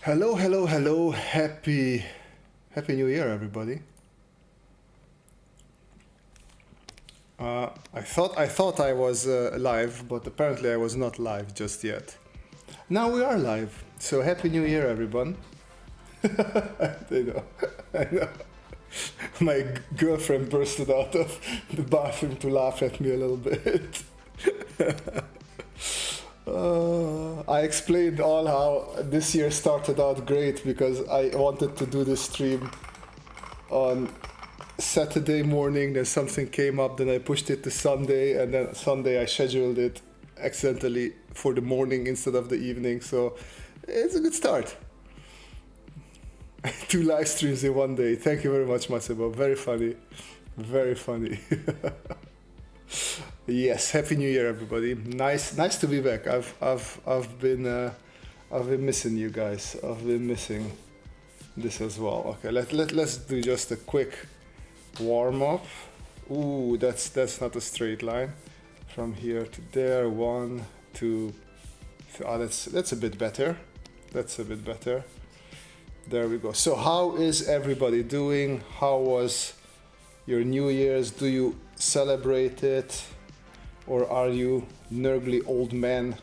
Hello, hello, hello. Happy New Year, everybody. I thought I was live, but apparently I was not live just yet. Now we are live. So Happy New Year, everyone. I know. I know. My girlfriend bursted out of the bathroom to laugh at me a little bit. I explained all how this year started out great because I wanted to do this stream on Saturday morning, then something came up, then I pushed it to Sunday, and then Sunday I scheduled it accidentally for the morning instead of the evening, so it's a good start. 2 live streams in one day. Thank you very much, Masebo. Very funny. Very funny. Yes, Happy New Year, everybody. Nice to be back. I've been missing you guys. I've been missing this as well. Okay, let's do just a quick warm up. Ooh, that's not a straight line. From here to there, 1, 2. Oh, that's a bit better. That's a bit better. There we go. So how is everybody doing? How was your New Year's? Do you celebrate it? Or are you nergly old men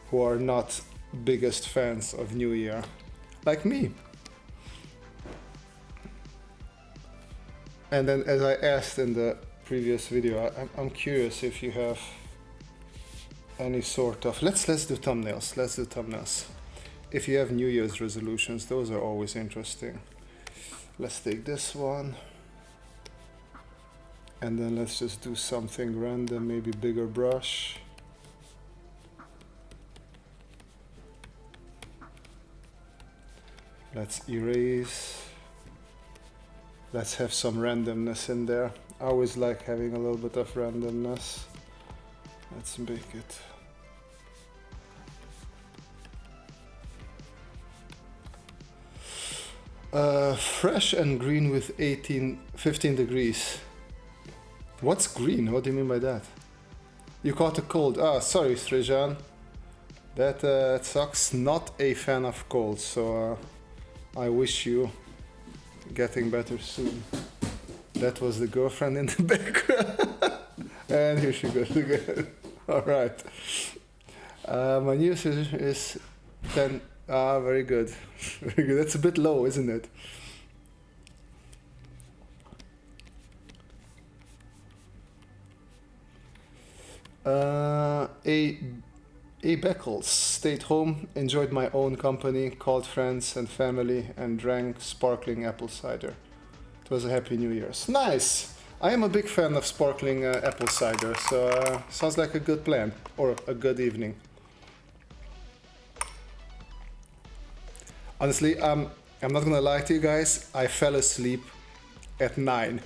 who are not biggest fans of New Year? Like me. And then, as I asked in the previous video, I'm curious if you have any sort of... Let's do thumbnails. Let's do thumbnails. If you have New Year's resolutions, those are always interesting. Let's take this one. And then let's just do something random, maybe bigger brush. Let's erase. Let's have some randomness in there. I always like having a little bit of randomness. Let's make it. Fresh and green with 15 degrees. What's green? What do you mean by that? You caught a cold. Ah, sorry, Srijan. That sucks. Not a fan of colds, so I wish you getting better soon. That was the girlfriend in the background. And here she goes again. Alright. My new suggestion is 10. Ah, very good. Very good. That's a bit low, isn't it? A Beckles stayed home, enjoyed my own company, called friends and family, and drank sparkling apple cider. It was a Happy New Year's. Nice! I am a big fan of sparkling apple cider, so sounds like a good plan, or a good evening. Honestly, I'm not gonna lie to you guys, I fell asleep at 9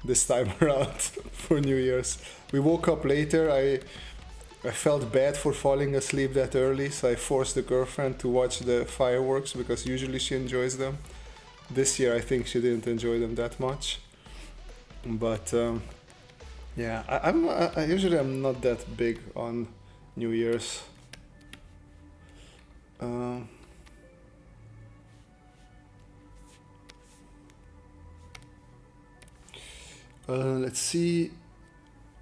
this time around for New Year's. We woke up later. I felt bad for falling asleep that early, so I forced the girlfriend to watch the fireworks because usually she enjoys them. This year I think she didn't enjoy them that much. But yeah, I usually I'm not that big on New Year's. Let's see.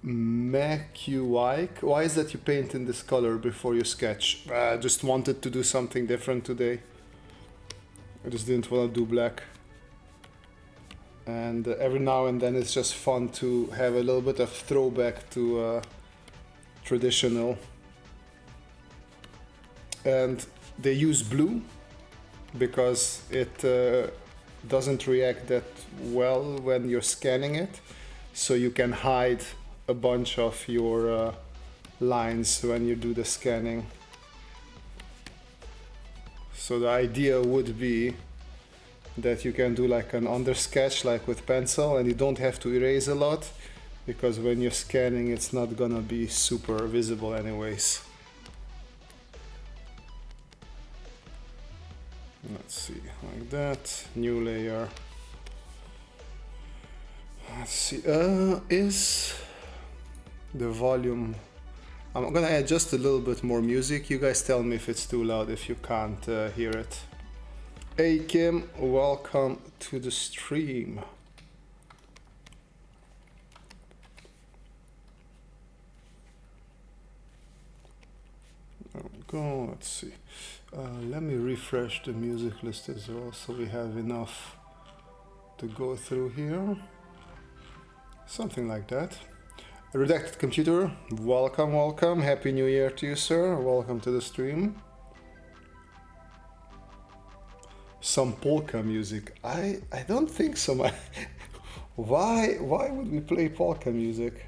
MacUike. Why is that you paint in this color before you sketch? I just wanted to do something different today. I just didn't want to do black. And every now and then it's just fun to have a little bit of throwback to traditional. And they use blue because it doesn't react that well when you're scanning it. So you can hide a bunch of your lines when you do the scanning. So the idea would be that you can do like an undersketch like with pencil, and you don't have to erase a lot because when you're scanning it's not gonna be super visible anyways. Let's see, like that, new layer. Let's see, is the volume... I'm gonna add just a little bit more music. You guys tell me if it's too loud, if you can't hear it. Hey Kim, welcome to the stream. There we go, let's see. Let me refresh the music list as well so we have enough to go through here. Something like that. Redacted Computer, welcome, welcome. Happy New Year to you, sir. Welcome to the stream. Some polka music. I don't think so. Why would we play polka music?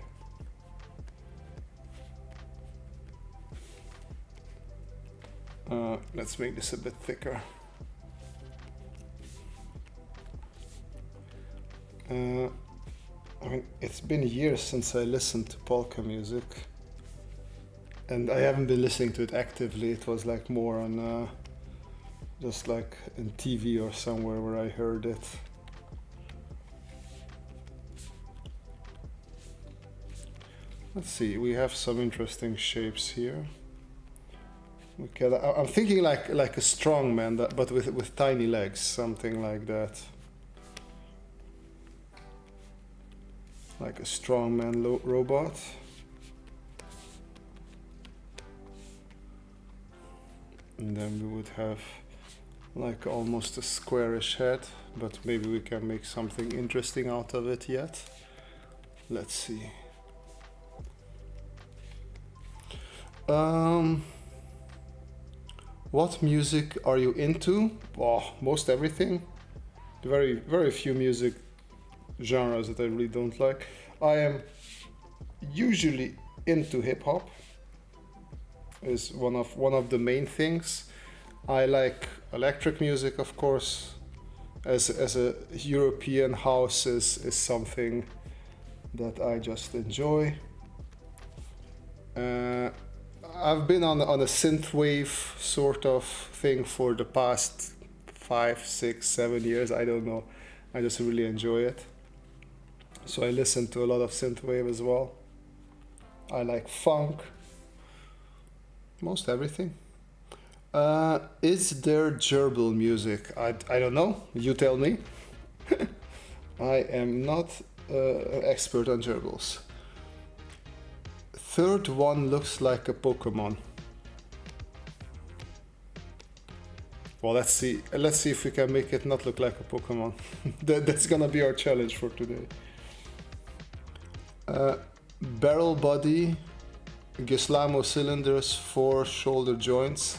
Let's make this a bit thicker. I mean, it's been years since I listened to polka music, and I haven't been listening to it actively. It was like more on just like in TV or somewhere where I heard it. Let's see, we have some interesting shapes here. Okay, I'm thinking like a strong man, but with tiny legs, something like that. Like a strongman robot. And then we would have like almost a squarish head, but maybe we can make something interesting out of it yet. Let's see. What music are you into? Oh, most everything. Very few music genres that I really don't like. I am usually into hip hop. Is one of the main things. I like electric music, of course. As a European, house is something that I just enjoy. I've been on a synthwave sort of thing for the past 5, 6, 7 years. I don't know. I just really enjoy it. So I listen to a lot of synthwave as well. I like funk. Most everything. Is there gerbil music? I don't know. You tell me. I am not an expert on gerbils. Third one looks like a Pokemon. Well, let's see if we can make it not look like a Pokemon. That's gonna be our challenge for today. Barrel body, Gislamo cylinders, 4 shoulder joints,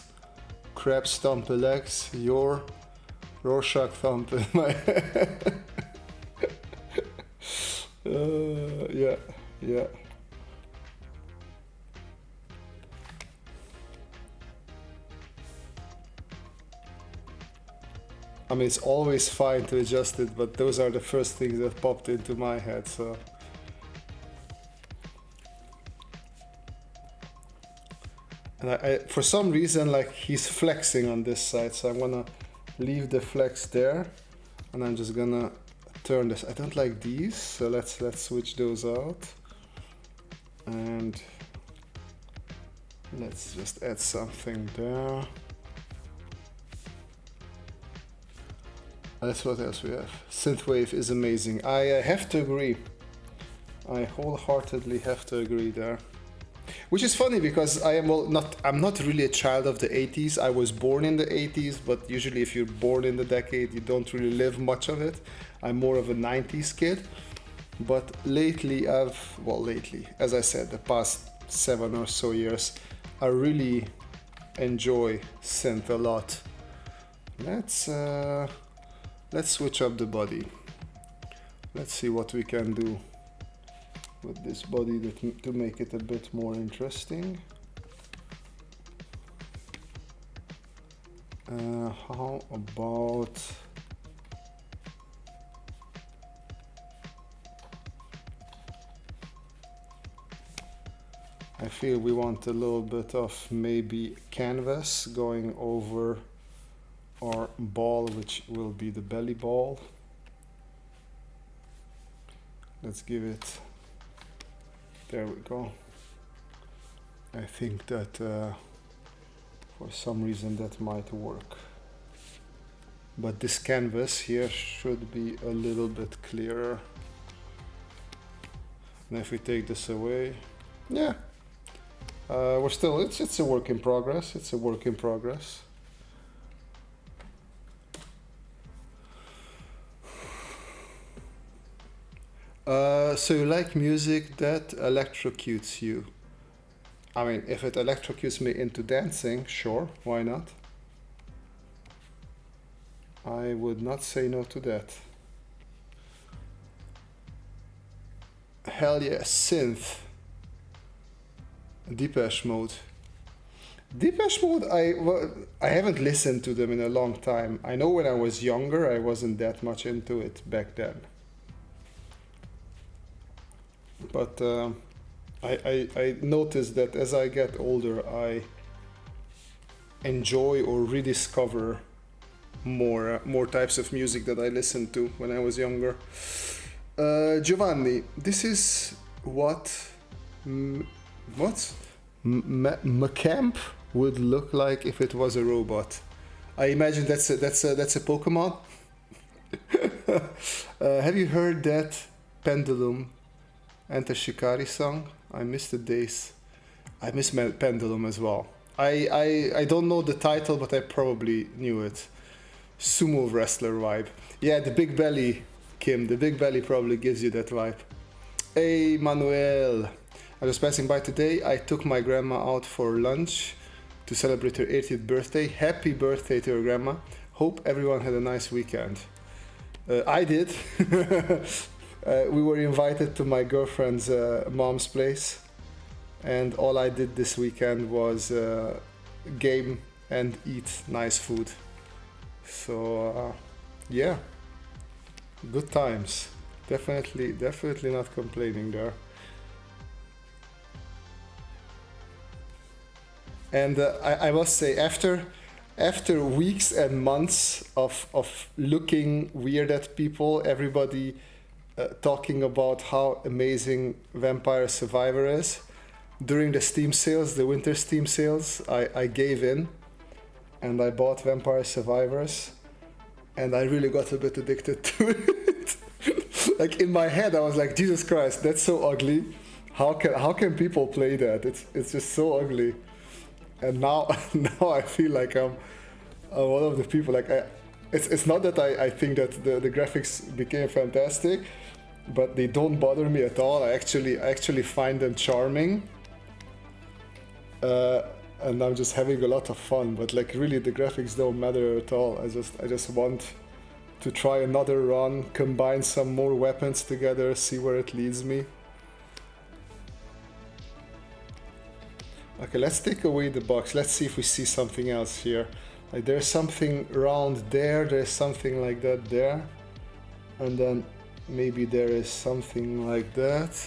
crab stump legs, your Rorschach thumb in my yeah. I mean, it's always fine to adjust it, but those are the first things that popped into my head, so. And I for some reason, like, he's flexing on this side, so I'm gonna leave the flex there, and I'm just gonna turn this. I don't like these, so let's switch those out. And let's just add something there. That's what else we have. Synthwave is amazing. I have to agree. I wholeheartedly have to agree there. Which is funny because I'm not really a child of the 80s. I was born in the 80s, but usually if you're born in the decade, you don't really live much of it. I'm more of a 90s kid. But lately, as I said, the past 7 or so years, I really enjoy synth a lot. Let's switch up the body. Let's see what we can do with this body to make it a bit more interesting. How about I feel we want a little bit of maybe canvas going over our ball, which will be the belly ball. Let's give it, there we go. I think that for some reason that might work. but this canvas here should be a little bit clearer. And if we take this away, yeah, we're still, it's a work in progress. It's a work in progress. So you like music that electrocutes you? I mean, if it electrocutes me into dancing, sure, why not? I would not say no to that. Hell yeah, synth. Depeche Mode. Depeche Mode, I haven't listened to them in a long time. I know when I was younger, I wasn't that much into it back then. But I noticed that as I get older, I enjoy or rediscover more types of music that I listened to when I was younger. Giovanni, this is what Macamp would look like if it was a robot. I imagine that's a Pokemon. Have you heard that Pendulum and the Shikari song? I miss the days. I miss Pendulum as well. I don't know the title, but I probably knew it. Sumo wrestler vibe. Yeah, the big belly, Kim. The big belly probably gives you that vibe. Hey, Manuel. I was passing by today. I took my grandma out for lunch to celebrate her 80th birthday. Happy birthday to her grandma. Hope everyone had a nice weekend. I did. We were invited to my girlfriend's mom's place, and all I did this weekend was game and eat nice food. So yeah, good times. Definitely not complaining there. And I must say, after weeks and months of looking weird at people, everybody talking about how amazing Vampire Survivor is, during the Steam sales, the winter Steam sales, I gave in and I bought Vampire Survivors, and I really got a bit addicted to it. Like in my head I was like, Jesus Christ, that's so ugly. How can people play that? It's just so ugly. And now I feel like I'm one of the people. Like it's not that I think that the graphics became fantastic, but they don't bother me at all. I actually find them charming, and I'm just having a lot of fun. But like really, the graphics don't matter at all. I just want to try another run, combine some more weapons together, see where it leads me. Okay, let's take away the box. Let's see if we see something else here. Like there's something round there, there's something like that there, and then maybe there is something like that.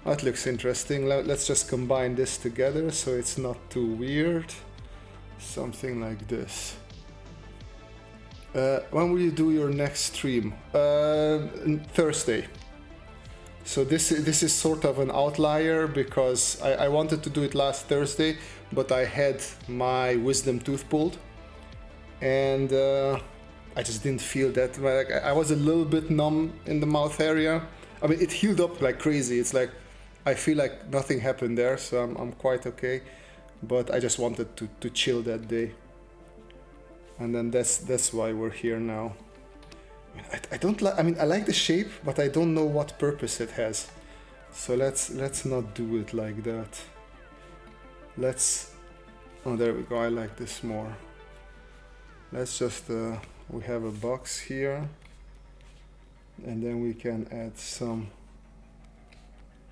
That looks interesting. Let's just combine this together so it's not too weird. Something like this. When will you do your next stream? Thursday. So this is sort of an outlier because I wanted to do it last Thursday, but I had my wisdom tooth pulled, and I just didn't feel that. Like I was a little bit numb in the mouth area. I mean, it healed up like crazy. It's like I feel like nothing happened there, so I'm quite okay. But I just wanted to chill that day, and then that's why we're here now. I don't like. I mean, I like the shape, but I don't know what purpose it has. So let's not do it like that. Oh, there we go. I like this more. Let's just we have a box here, and then we can add some.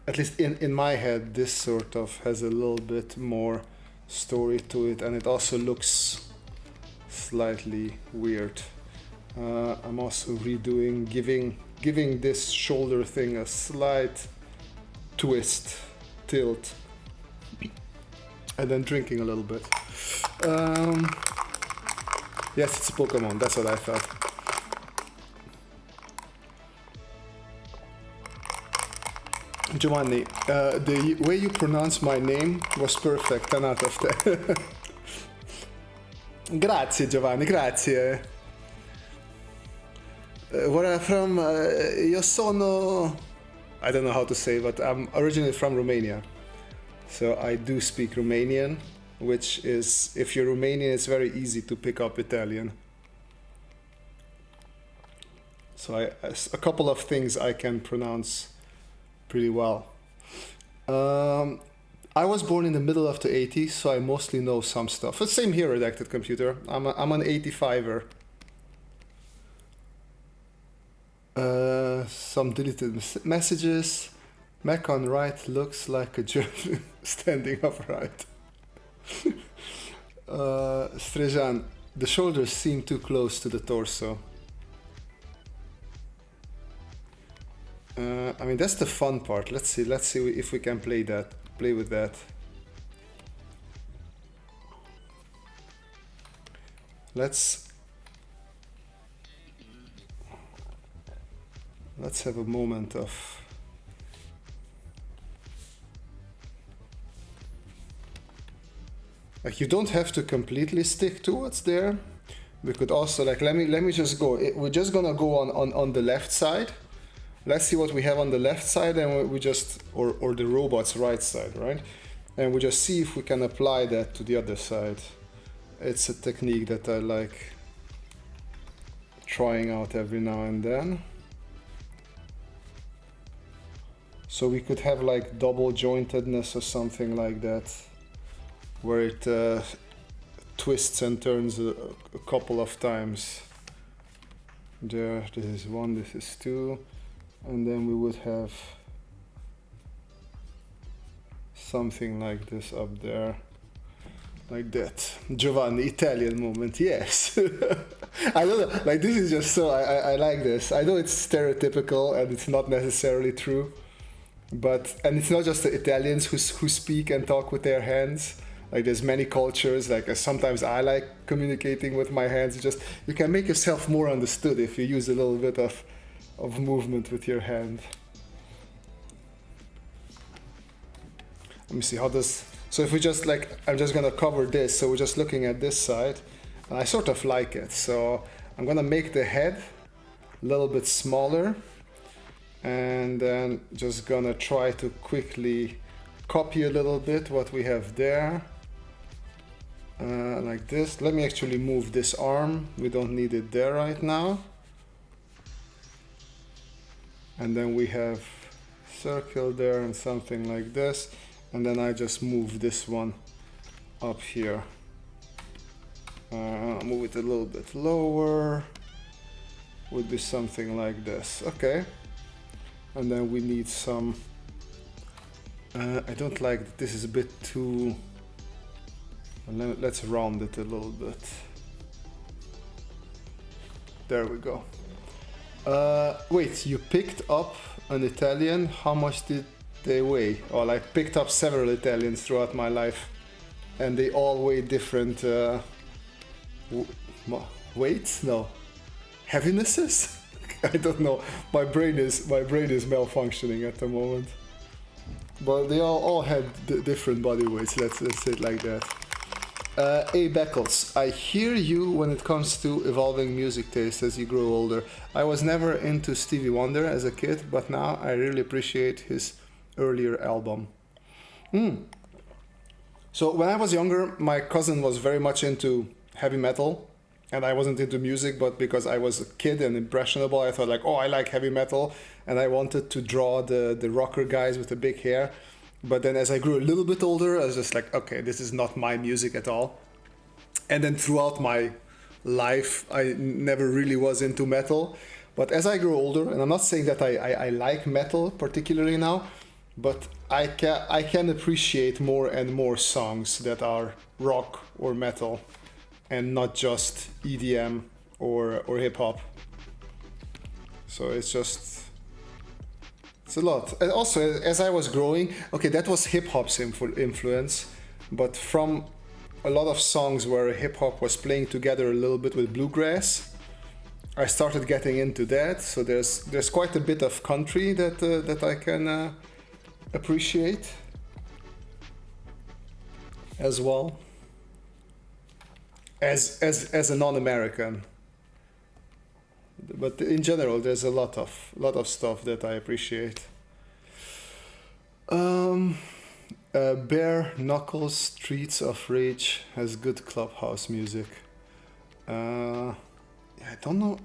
At least in my head, this sort of has a little bit more story to it, and it also looks slightly weird. I'm also redoing, giving this shoulder thing a slight twist, tilt, and then drinking a little bit. Yes, it's a Pokemon, that's what I thought. Giovanni, the way you pronounce my name was perfect, 10 out of 10. Grazie Giovanni, grazie. Where I'm from, io sono... I don't know how to say, but I'm originally from Romania. So I do speak Romanian, which is, if you're Romanian, it's very easy to pick up Italian. So a couple of things I can pronounce pretty well. I was born in the middle of the 80s, so I mostly know some stuff. But same here, Redacted Computer. I'm an 85er. Some deleted messages. Mac on right looks like a German standing upright. Strejan, the shoulders seem too close to the torso. I mean, that's the fun part. Let's see if we can play with that. Let's have a moment of... Like, you don't have to completely stick to what's there. We could also, like, let me just go. We're just gonna go on the left side. Let's see what we have on the left side, and we just, or the robot's right side, right? And we just see if we can apply that to the other side. It's a technique that I like trying out every now and then. So we could have like double jointedness or something like that, where it twists and turns a couple of times. There, this is 1, this is 2. And then we would have something like this up there, like that. Giovanni, Italian moment, yes. I don't know, like this is just so, I like this. I know it's stereotypical and it's not necessarily true, but, and it's not just the Italians who speak and talk with their hands. Like there's many cultures, like sometimes I like communicating with my hands. Just, you can make yourself more understood if you use a little bit of movement with your hand. Let me see how this, so if we just like, I'm just gonna cover this, so we're just looking at this side, and I sort of like it. So I'm gonna make the head a little bit smaller, and then just gonna try to quickly copy a little bit what we have there, like this. Let me actually move this arm, we don't need it there right now. And then we have circle there and something like this. And then I just move this one up here. Move it a little bit lower. Would be something like this. Okay. And then we need some... I don't like, this is a bit too... Let's round it a little bit. There we go. Wait, you picked up an Italian? How much did they weigh? Well, I picked up several Italians throughout my life, and they all weigh different weights? No, heavinesses? I don't know. My brain is malfunctioning at the moment. But they all had different body weights. Let's say it like that. A. Beckles, I hear you when it comes to evolving music taste as you grow older. I was never into Stevie Wonder as a kid, but now I really appreciate his earlier album. So when I was younger, my cousin was very much into heavy metal, and I wasn't into music, but because I was a kid and impressionable, I thought like, oh, I like heavy metal, and I wanted to draw the rocker guys with the big hair. But then as I grew a little bit older, I was just like, okay, this is not my music at all. And then throughout my life, I never really was into metal. But as I grew older, and I'm not saying that I like metal particularly now, but I can appreciate more and more songs that are rock or metal and not just EDM or hip hop. So it's just... It's a lot. And also, as I was growing, okay, that was hip-hop's influence, but from a lot of songs where hip-hop was playing together a little bit with bluegrass, I started getting into that. So there's quite a bit of country that I can appreciate as well, as a non-American. but in general, there's a lot of stuff that I appreciate. Bare Knuckles Streets of Rage has good clubhouse music. Yeah, I don't know.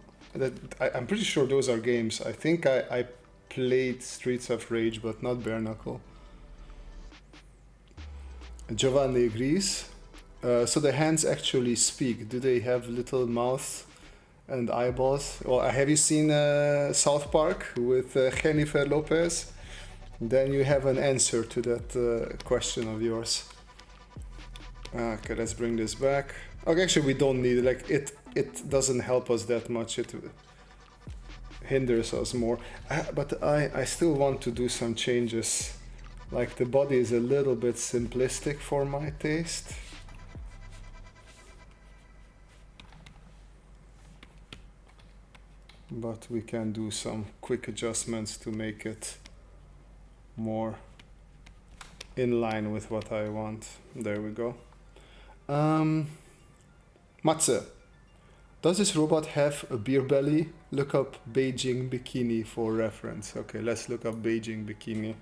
I'm pretty sure those are games. I think I played Streets of Rage, but not Bare Knuckle. Giovanni agrees. So the hands actually speak. Do they have little mouths and eyeballs? Well, have you seen South Park with Jennifer Lopez? Then you have an answer to that question of yours. Okay, let's bring this back. Okay, actually we don't need it. Like it doesn't help us that much. It hinders us more. But I still want to do some changes. Like the body is a little bit simplistic for my taste. But we can do some quick adjustments to make it more in line with what I want. There we go. Matze, does this robot have a beer belly? Look up Beijing bikini for reference. Okay, let's look up Beijing bikini.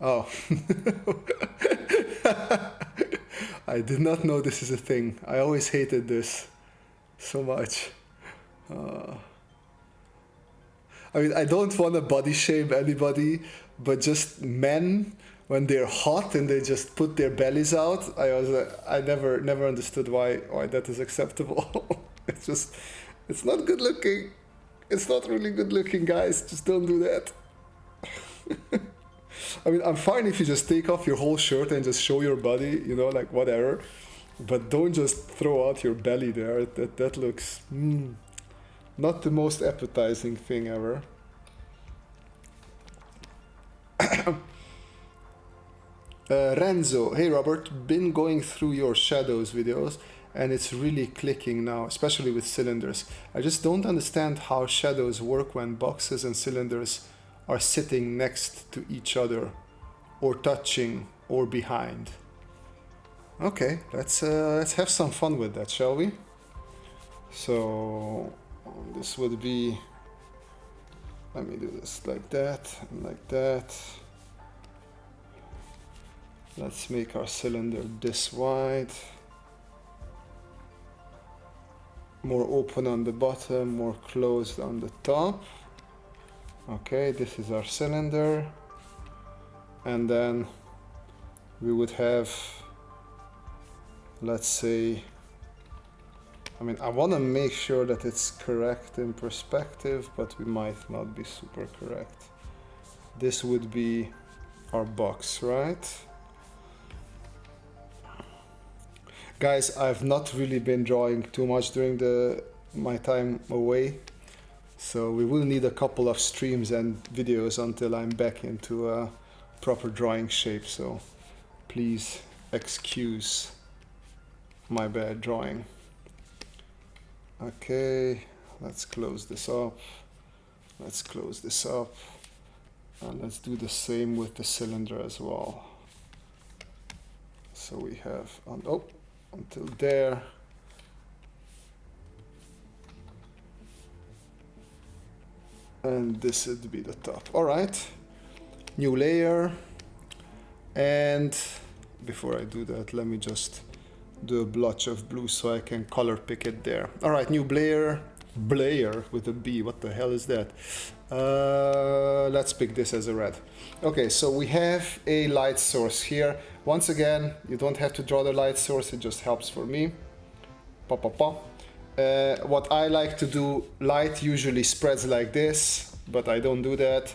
Oh. I did not know this is a thing. I always hated this so much. I mean, I don't want to body shame anybody, but just men, when they're hot and they just put their bellies out, I never understood why that is acceptable. It's not good looking. It's not really good looking, guys. Just don't do that. I mean, I'm fine if you just take off your whole shirt and just show your body, you know, like whatever. But don't just throw out your belly there. That looks not the most appetizing thing ever. Renzo, hey Robert, been going through your shadows videos and it's really clicking now, especially with cylinders. I just don't understand how shadows work when boxes and cylinders are sitting next to each other or touching or behind. Okay, let's have some fun with that, shall we? So this would be, let me do this like that and like that. Let's make our cylinder this wide. More open on the bottom, more closed on the top. Okay, this is our cylinder. And then we would have, let's say, I mean, I want to make sure that it's correct in perspective, but we might not be super correct. This would be our box, right? Guys, I've not really been drawing too much during my time away. So we will need a couple of streams and videos until I'm back into a proper drawing shape. So please excuse my bad drawing. Okay, let's close this up. Let's close this up. And let's do the same with the cylinder as well. So we have, until there. And this would be the top. All right, new layer. And before I do that, let me just do a blotch of blue so I can color pick it there. All right, new layer. Blair with a B, what the hell is that? Let's pick this as a red. Okay, so we have a light source here. Once again, you don't have to draw the light source, it just helps for me. What I like to do, light usually spreads like this, but I don't do that.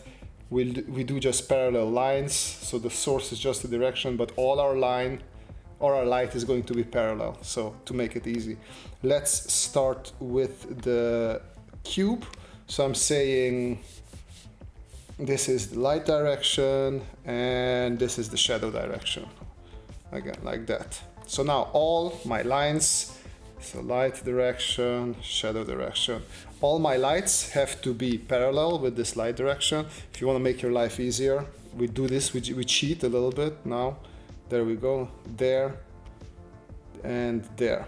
We do just parallel lines, so the source is just the direction, but all our light is going to be parallel, so to make it easy. Let's start with the cube. So I'm saying this is the light direction and this is the shadow direction. Again, like that. So now all my lines, so light direction, shadow direction. All my lights have to be parallel with this light direction. If you want to make your life easier, we do this, we cheat a little bit now. There we go, there and there.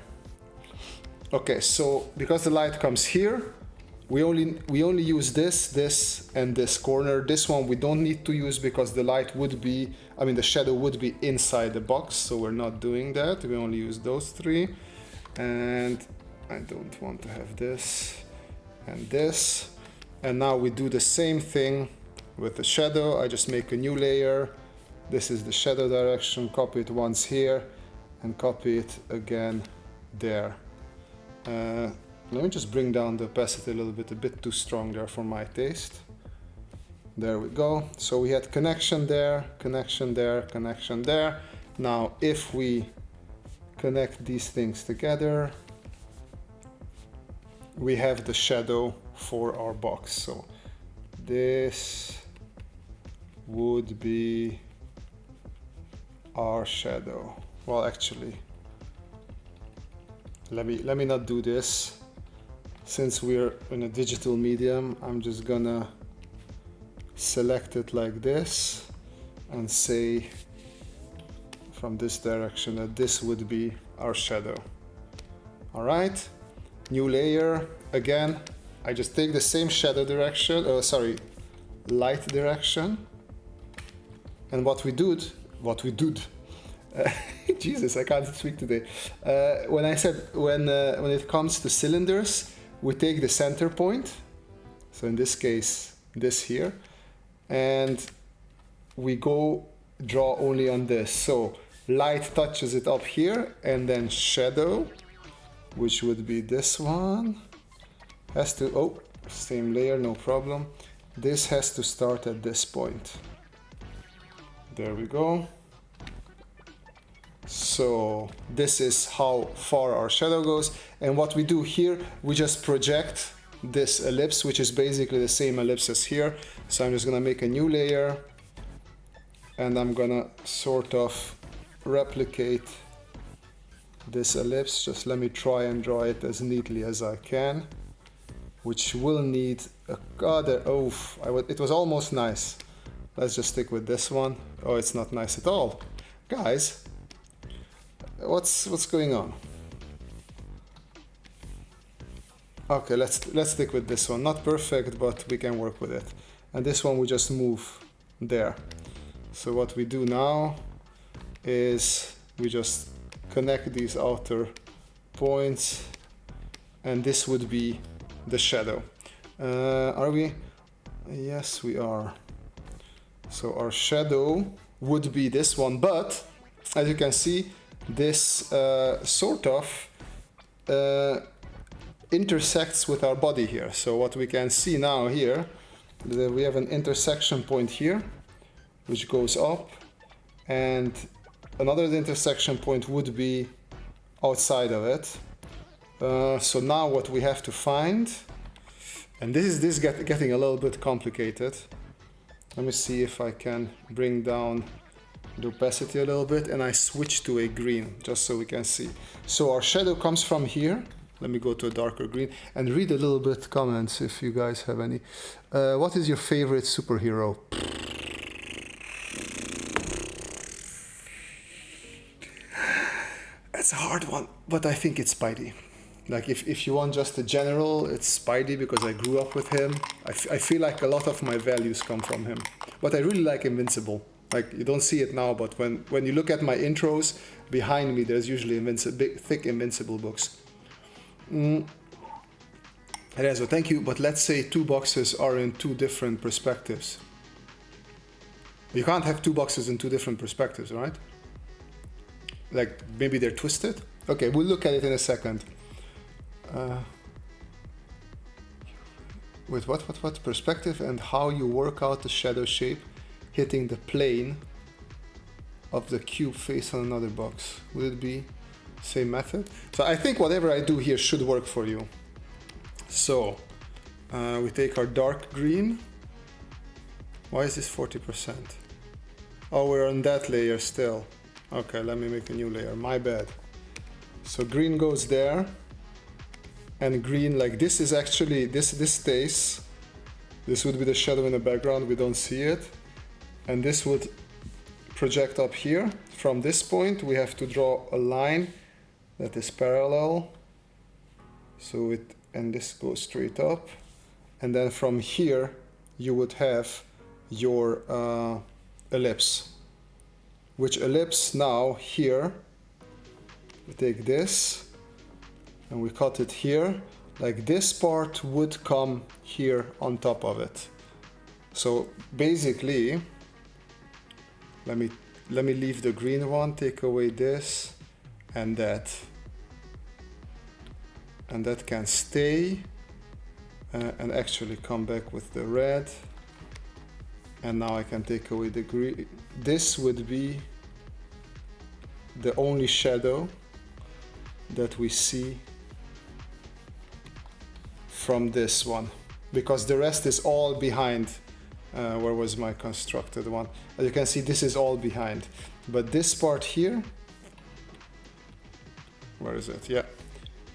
Okay, so because the light comes here, we only use this, and this corner. This one we don't need to use because the light would be, I mean the shadow would be inside the box, so we're not doing that. We only use those three. And I don't want to have this and this. And now we do the same thing with the shadow. I just make a new layer. This is the shadow direction, copy it once here and copy it again there. Let me just bring down the opacity a bit too strong there for my taste. There we go. So we had connection there, connection there, connection there. Now if we connect these things together, we have the shadow for our box. So this would be our shadow. Well, actually, let me not do this. Since we're in a digital medium, I'm just gonna select it like this and say from this direction that this would be our shadow. All right, new layer. Again, I just take the same shadow direction, light direction. And what we did, Jesus, I can't speak today. When it comes to cylinders, we take the center point. So in this case, this here, and we go draw only on this. So light touches it up here, and then shadow, which would be this one, has to, oh, same layer, no problem. This has to start at this point. There we go. So this is how far our shadow goes. And what we do here, we just project this ellipse, which is basically the same ellipse as here. So I'm just gonna make a new layer, and I'm gonna sort of replicate this ellipse. Just let me try and draw it as neatly as I can, which will need a it was almost nice. Let's just stick with this one. Oh, it's not nice at all. Guys, what's going on? Okay, let's stick with this one. Not perfect, but we can work with it. And this one we just move there. So what we do now is we just connect these outer points, and this would be the shadow. Are we? Yes, we are. So our shadow would be this one, but as you can see, this sort of intersects with our body here. So what we can see now here, that we have an intersection point here, which goes up, and another intersection point would be outside of it. So now what we have to find, and this is getting a little bit complicated. Let me see if I can bring down the opacity a little bit, and I switch to a green just so we can see. So our shadow comes from here. Let me go to a darker green and read a little bit comments if you guys have any. What is your favorite superhero? That's a hard one, but I think it's Spidey. Like if you want just a general, it's Spidey because I grew up with him. I feel like a lot of my values come from him. But I really like Invincible. Like you don't see it now, but when you look at my intros, behind me there's usually big, thick Invincible books. Rezo, thank you, but let's say two boxes are in two different perspectives. You can't have two boxes in two different perspectives, right? Like maybe they're twisted? Okay, we'll look at it in a second. With what perspective and how you work out the shadow shape hitting the plane of the cube face on another box. Would it be same method? So I think whatever I do here should work for you. So we take our dark green. Why is this 40%? Oh, we're on that layer still. Okay, let me make a new layer, my bad. So green goes there, and green, like this is actually, this stays. This would be the shadow in the background, we don't see it. And this would project up here. From this point, we have to draw a line that is parallel So and this goes straight up, and then from here you would have your ellipse, which ellipse now here, we take this and we cut it here, like this part would come here on top of it. So basically, let me leave the green one, take away this and that can stay, and actually come back with the red. And now I can take away the green. This would be the only shadow that we see from this one, because the rest is all behind. Where was my constructed one? As you can see, this is all behind, but this part here, where is it? Yeah,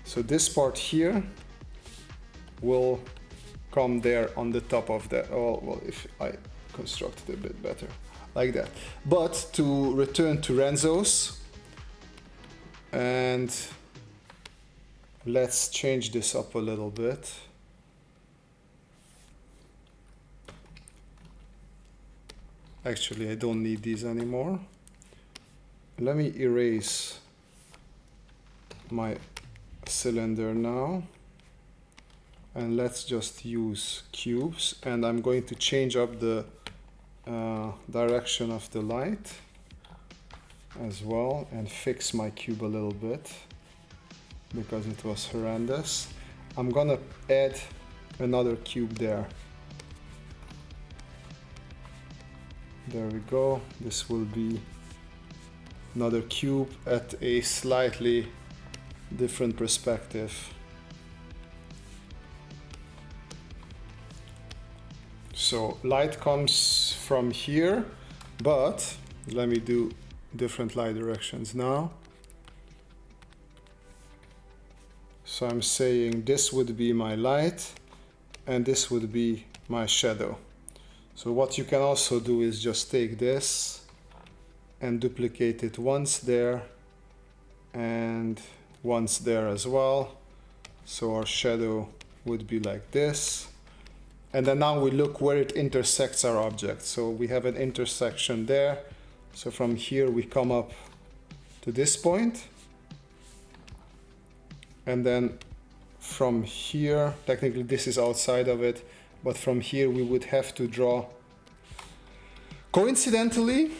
so this part here will come there on the top of that. Oh well, if I construct it a bit better like that. But to return to Renzo's, and let's change this up a little bit. Actually, I don't need these anymore. Let me erase my cylinder now, and let's just use cubes, and I'm going to change up the direction of the light as well, and fix my cube a little bit because it was horrendous. I'm gonna add another cube there. There we go. This will be another cube at a slightly different perspective. So light comes from here, but let me do different light directions now. So I'm saying this would be my light and this would be my shadow. So what you can also do is just take this and duplicate it once there and once there as well. So our shadow would be like this. And then now we look where it intersects our object. So we have an intersection there. So from here we come up to this point. And then from here, technically this is outside of it, but from here we would have to draw. Coincidentally,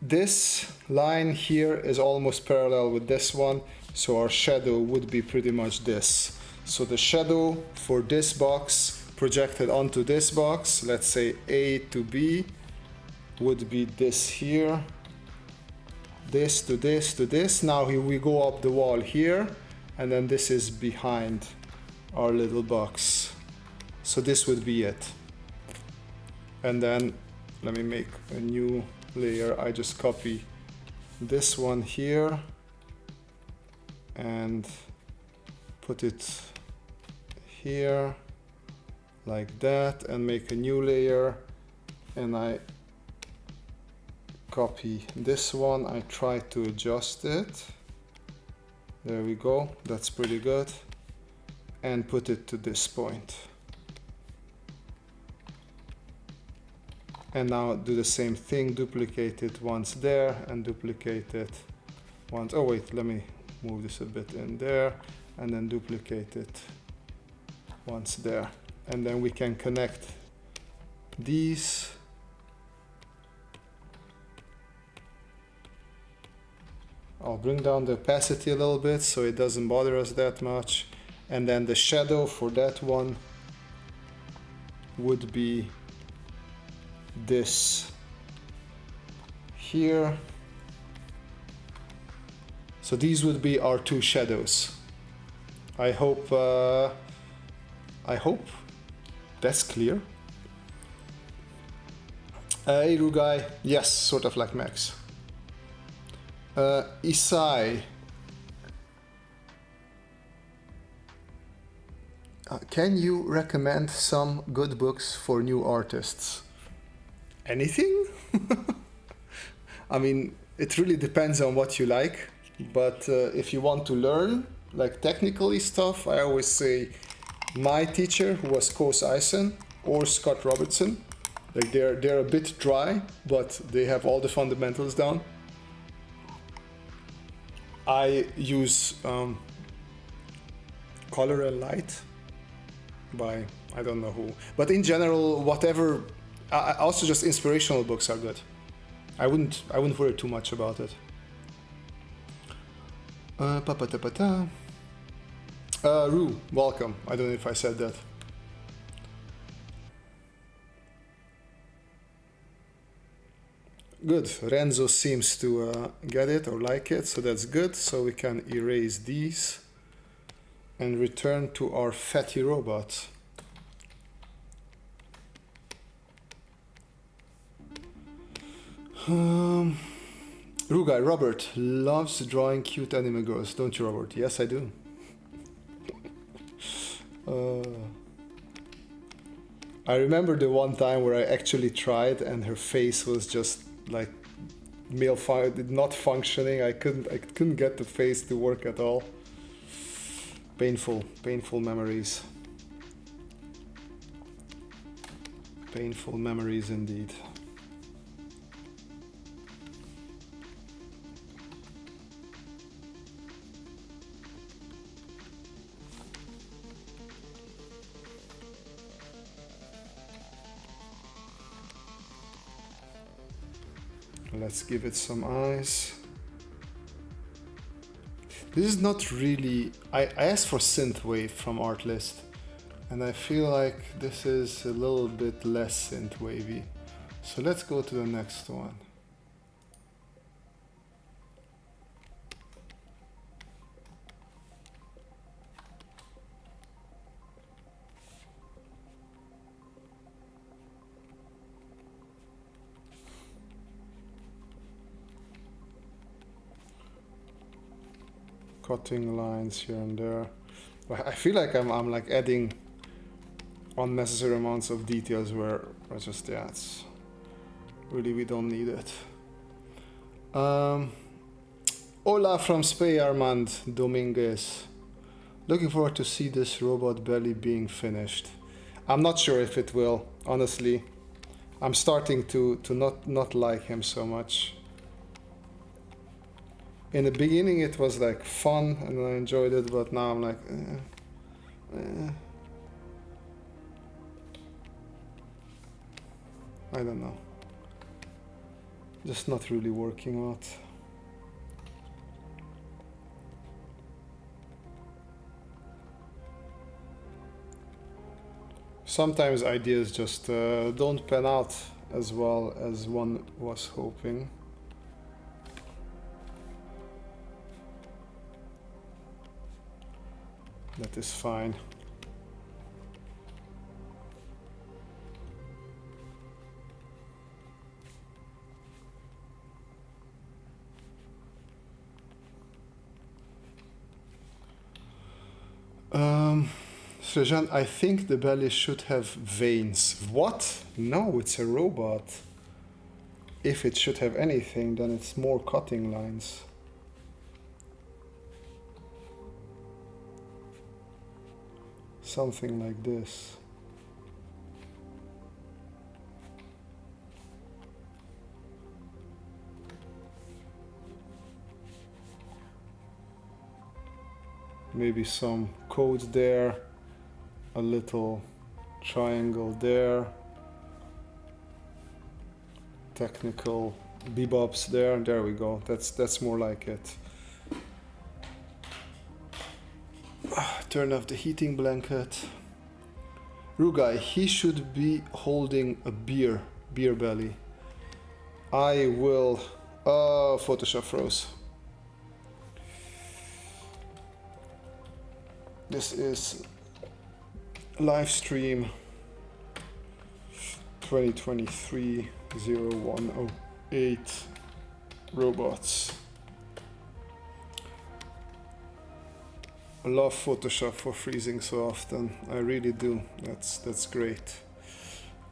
this line here is almost parallel with this one, so our shadow would be pretty much this. So the shadow for this box projected onto this box, let's say A to B, would be this here, this to this to this. Now here we go up the wall here, and then this is behind our little box. So this would be it. And then let me make a new layer. I just copy this one here and put it here like that, and make a new layer, and I copy this one. I try to adjust it. There we go, that's pretty good, and put it to this point. And now do the same thing, duplicate it once there and duplicate it once. Oh wait, let me move this a bit in there, and then duplicate it once there. And then we can connect these. I'll bring down the opacity a little bit so it doesn't bother us that much. And then the shadow for that one would be this here. So these would be our two shadows. I hope that's clear. Hey Rugai, yes, sort of like Max. Isai, can you recommend some good books for new artists? Anything? I mean, it really depends on what you like, but if you want to learn, like technically stuff, I always say my teacher, who was Koos Eisen or Scott Robertson. Like they're a bit dry, but they have all the fundamentals down. I use Color and Light by I don't know who, but in general, whatever. Also, just inspirational books are good. I wouldn't worry too much about it. Rue, welcome. I don't know if I said that. Good. Renzo seems to get it or like it, so that's good. So we can erase these and return to our fatty robot. Rugai, Robert loves drawing cute anime girls, don't you, Robert? Yes, I do. I remember the one time where I actually tried and her face was just like not functioning. I couldn't get the face to work at all. Painful memories. Painful memories indeed. Let's give it some eyes. This is not really... I asked for synthwave from Artlist, and I feel like this is a little bit less synthwavy. So let's go to the next one. Cutting lines here and there. I feel like I'm like adding unnecessary amounts of details where I just, yeah, it's really, we don't need it. Hola from Spain, Armand Dominguez. Looking forward to see this robot belly being finished. I'm not sure if it will, honestly. I'm starting to not like him so much. In the beginning it was like fun and I enjoyed it, but now I'm like, I don't know. Just not really working out. Sometimes ideas just don't pan out as well as one was hoping. That is fine. Srejan, I think the belly should have veins. What? No, it's a robot. If it should have anything, then it's more cutting lines. Something like this. Maybe some code there, a little triangle there, technical bebops there. There we go. That's more like it. Turn off the heating blanket. Rugai, he should be holding a beer belly. I will... Photoshop froze. This is Livestream 2023-0108 robots. I love Photoshop for freezing so often. I really do. That's great.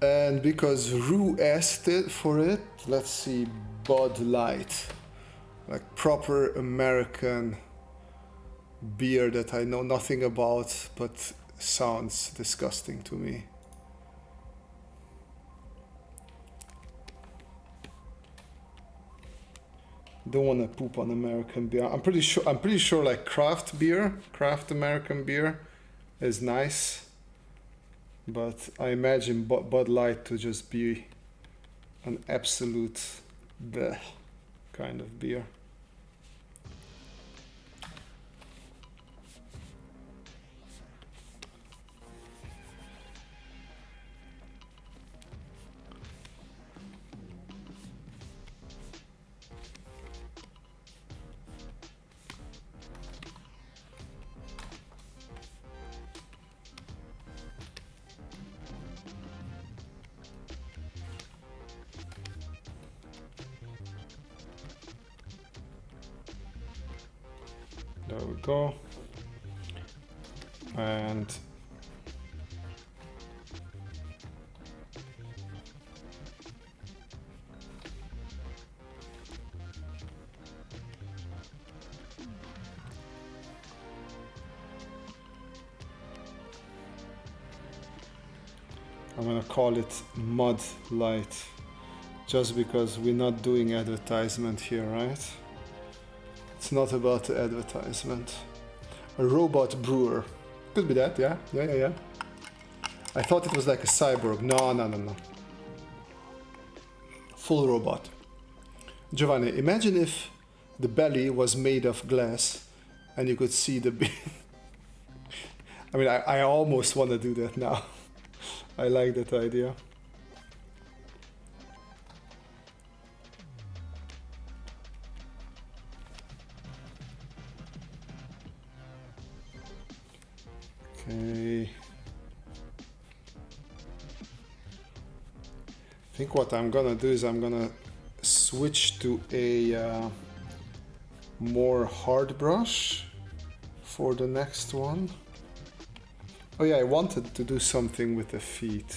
And because Rue asked it for it, let's see, Bud Light, like proper American beer that I know nothing about, but sounds disgusting to me. Don't want to poop on American beer. I'm pretty sure like craft American beer is nice, but I imagine Bud Light to just be an absolute bleh kind of beer. There we go. And I'm gonna call it Mud Light, just because we're not doing advertisement here, right? It's not about the advertisement. A robot brewer. Could be that, yeah. I thought it was like a cyborg. No. Full robot. Giovanni, imagine if the belly was made of glass and you could see the I mean, I almost want to do that now. I like that idea. Okay. I think what I'm gonna do is I'm gonna switch to a more hard brush for the next one. Oh yeah, I wanted to do something with the feet.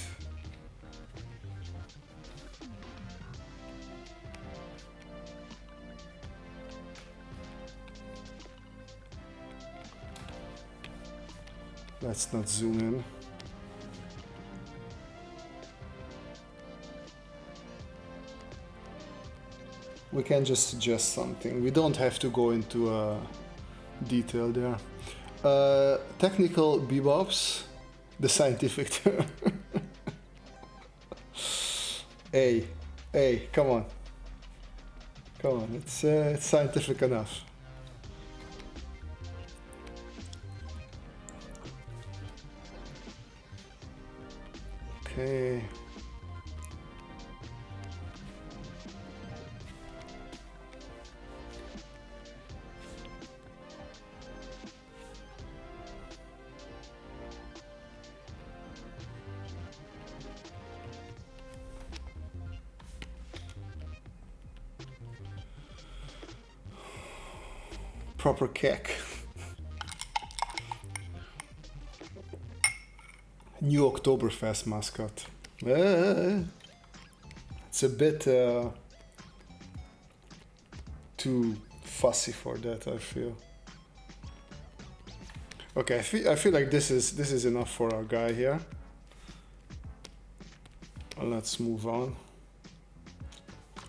Let's not zoom in. We can just suggest something. We don't have to go into detail there. Technical bebops, the scientific term. Hey, come on. It's scientific enough. Okay. Proper cake. New Oktoberfest mascot. It's a bit too fussy for that, I feel. Okay, I feel like this is enough for our guy here. Let's move on.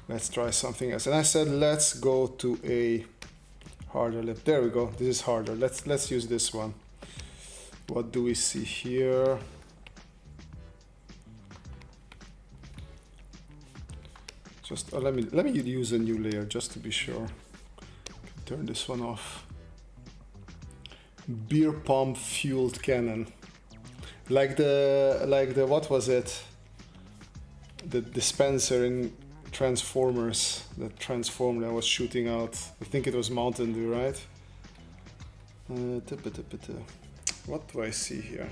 Let's try something else. And I said let's go to a harder lip. There we go. This is harder. Let's use this one. What do we see here? Just let me use a new layer just to be sure. Turn this one off. Beer pump fueled cannon. Like the what was it? The dispenser in Transformers that transformed and was shooting out. I think it was Mountain Dew, right? What do I see here?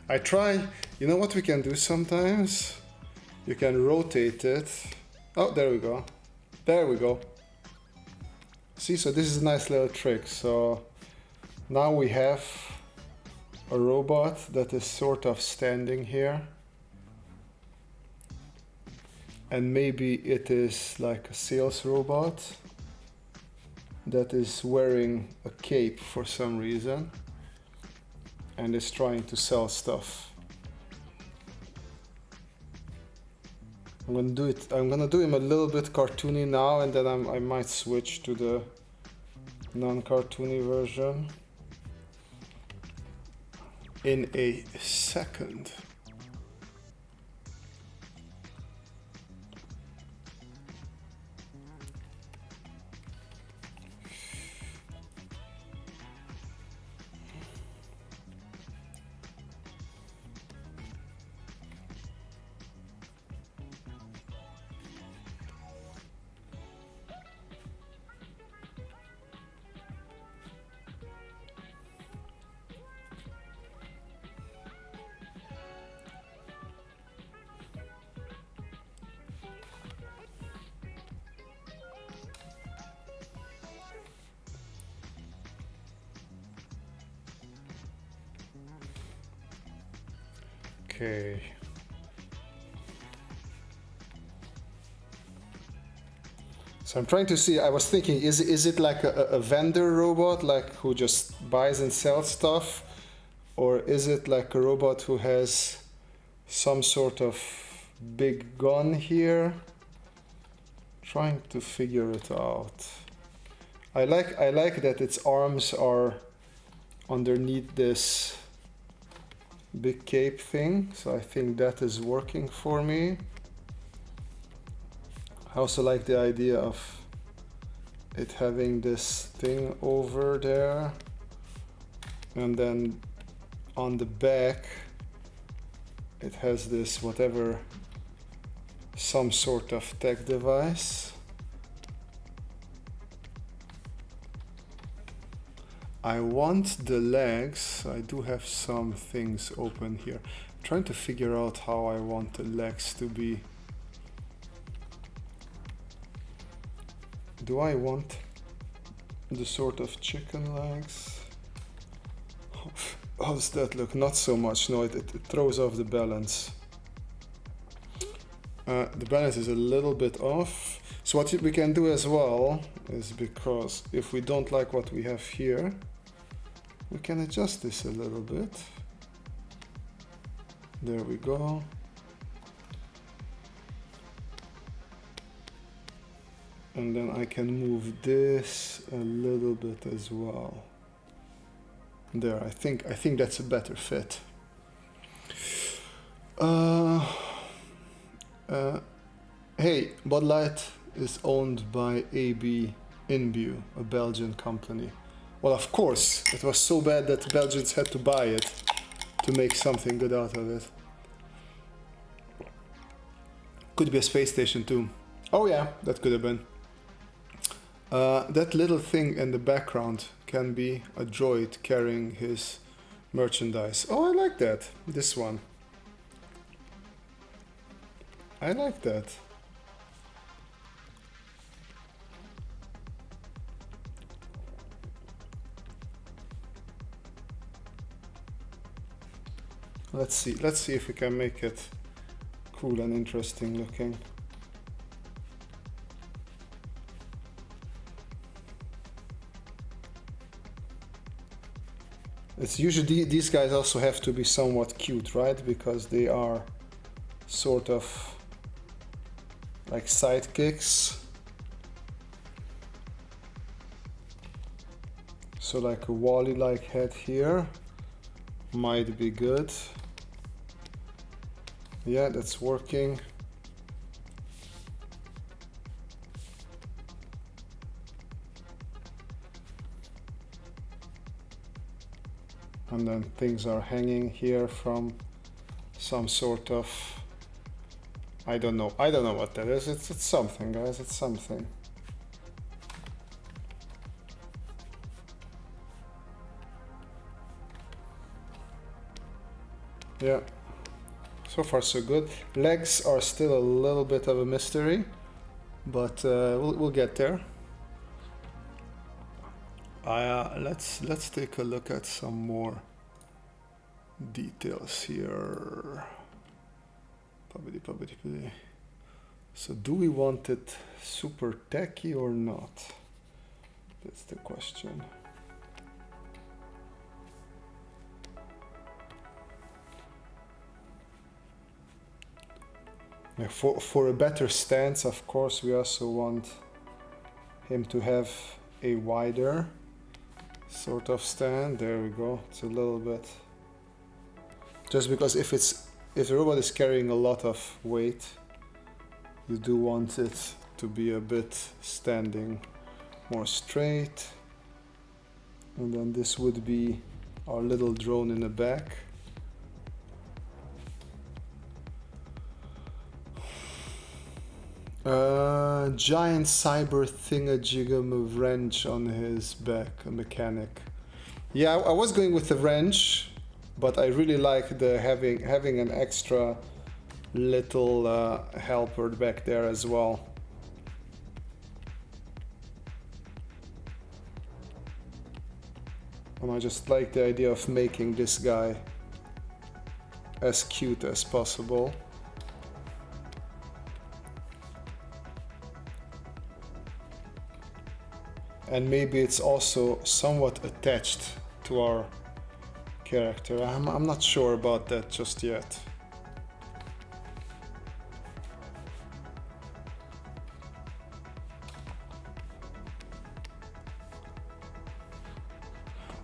I try, you know what we can do sometimes? You can rotate it. Oh, there we go. There we go. See, so this is a nice little trick. So now we have a robot that is sort of standing here. And maybe it is like a sales robot. that is wearing a cape for some reason and is trying to sell stuff. I'm gonna do him a little bit cartoony now, and then I might switch to the non-cartoony version in a second. Okay. So I'm trying to see, I was thinking, is it like a vendor robot, like who just buys and sells stuff? Or is it like a robot who has some sort of big gun here? Trying to figure it out. I like that its arms are underneath this big cape thing, so I think that is working for me. I also like the idea of it having this thing over there, and then on the back it has this whatever, some sort of tech device. I want the legs. I do have some things open here. I'm trying to figure out how I want the legs to be. Do I want the sort of chicken legs? How does that look? Not so much. No, it throws off the balance. The balance is a little bit off. So what we can do as well is, because if we don't like what we have here, we can adjust this a little bit. There we go. And then I can move this a little bit as well. There, I think that's a better fit. Hey, Bud Light is owned by AB InBew, a Belgian company. Well, of course, it was so bad that Belgians had to buy it to make something good out of it. Could be a space station too. Oh yeah, that could have been. That little thing in the background can be a droid carrying his merchandise. Oh, I like that. This one. I like that. Let's see if we can make it cool and interesting looking. It's usually, these guys also have to be somewhat cute, right? Because they are sort of like sidekicks. So like a Wall-E-like head here might be good. Yeah, that's working. And then things are hanging here from some sort of, I don't know what that is. It's something, guys, it's something. Yeah, so far so good. Legs are still a little bit of a mystery, but we'll get there. Let's take a look at some more details here. So do we want it super tacky or not? That's the question. Yeah, for a better stance, of course, we also want him to have a wider sort of stand. There we go. It's a little bit. Just because if the robot is carrying a lot of weight, you do want it to be a bit standing more straight. And then this would be our little drone in the back. Giant cyber thingamajigam wrench on his back, a mechanic. Yeah, I was going with the wrench, but I really like the having an extra little helper back there as well. And I just like the idea of making this guy as cute as possible. And maybe it's also somewhat attached to our character. I'm not sure about that just yet.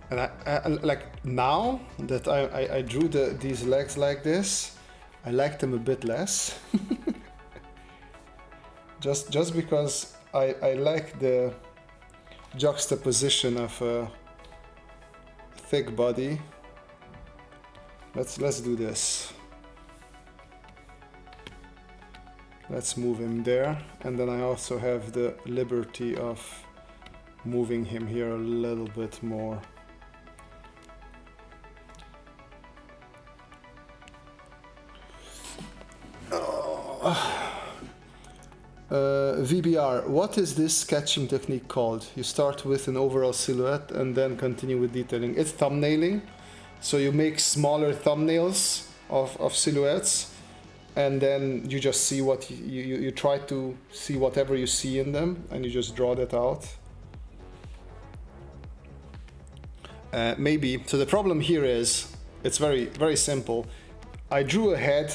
And I like now that I drew these legs like this, I like them a bit less. just because I like the juxtaposition of a thick body. Let's do this. Let's move him there, and then I also have the liberty of moving him here a little bit more. VBR, what is this sketching technique called? You start with an overall silhouette and then continue with detailing. It's thumbnailing. So you make smaller thumbnails of silhouettes, and then you just see what you try to see whatever you see in them, and you just draw that out. Maybe. So the problem here is, it's very simple. I drew a head,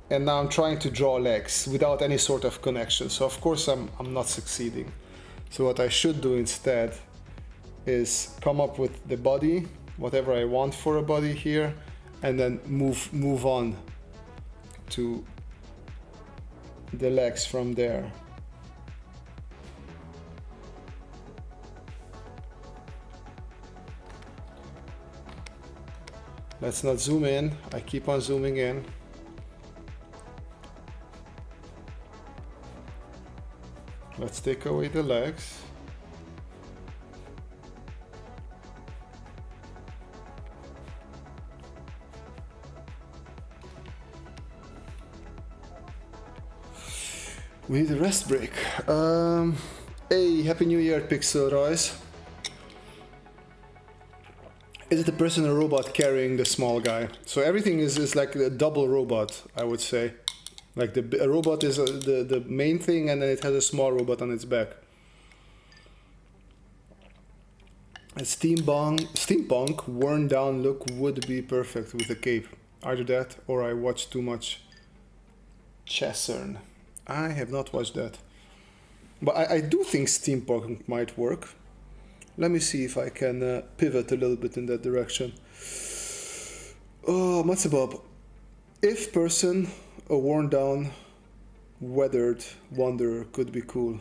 and now I'm trying to draw legs without any sort of connection. So of course I'm not succeeding. So what I should do instead is come up with the body, whatever I want for a body here, and then move on to the legs from there. Let's not zoom in. I keep on zooming in. Let's take away the legs. We need a rest break. Hey, Happy New Year, Pixel Royce. Is it a person or robot carrying the small guy? So everything is like a double robot, I would say. Like a robot is the main thing, and then it has a small robot on its back. A steampunk worn down look would be perfect with a cape. Either that or I watch too much Chessern. I have not watched that. But I do think steampunk might work. Let me see if I can pivot a little bit in that direction. Oh, Matsubob. If person, a worn down, weathered wanderer could be cool.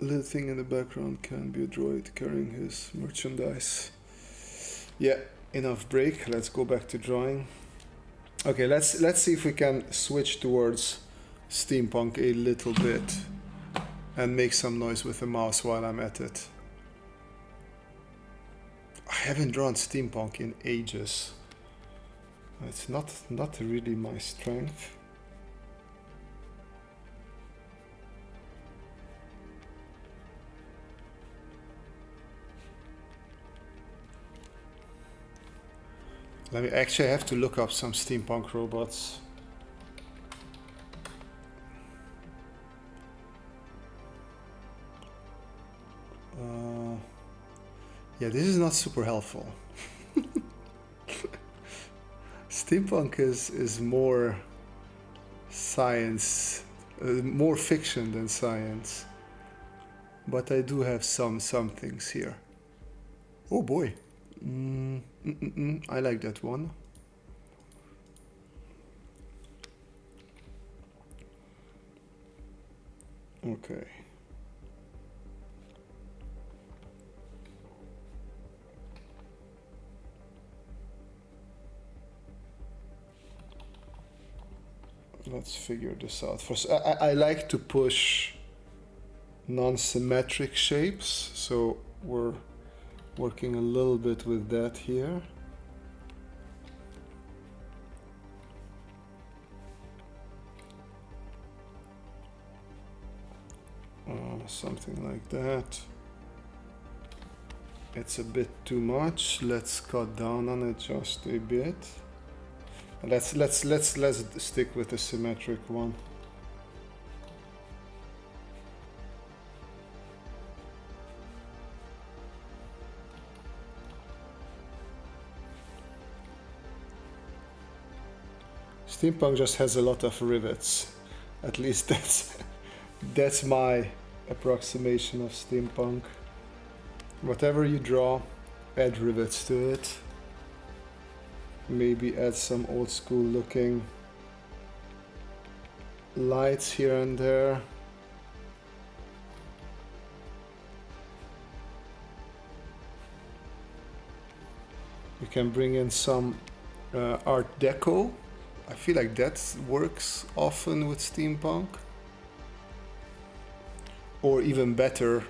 A little thing in the background can be a droid carrying his merchandise. Yeah, enough break. Let's go back to drawing. Okay, let's see if we can switch towards steampunk a little bit and make some noise with the mouse while I'm at it. I haven't drawn steampunk in ages. It's not really my strength. Let me actually have to look up some steampunk robots. Yeah, this is not super helpful. Steampunk is more science, more fiction than science. But I do have some things here. Oh boy. I like that one. Okay. Let's figure this out. First, I like to push non-symmetric shapes, so we're working a little bit with that here. Something like that. It's a bit too much. Let's cut down on it just a bit. Let's stick with the symmetric one. Steampunk just has a lot of rivets. At least that's my approximation of steampunk. Whatever you draw, add rivets to it. Maybe add some old school looking lights here and there. You can bring in some Art Deco. I feel like that works often with steampunk. Or even better,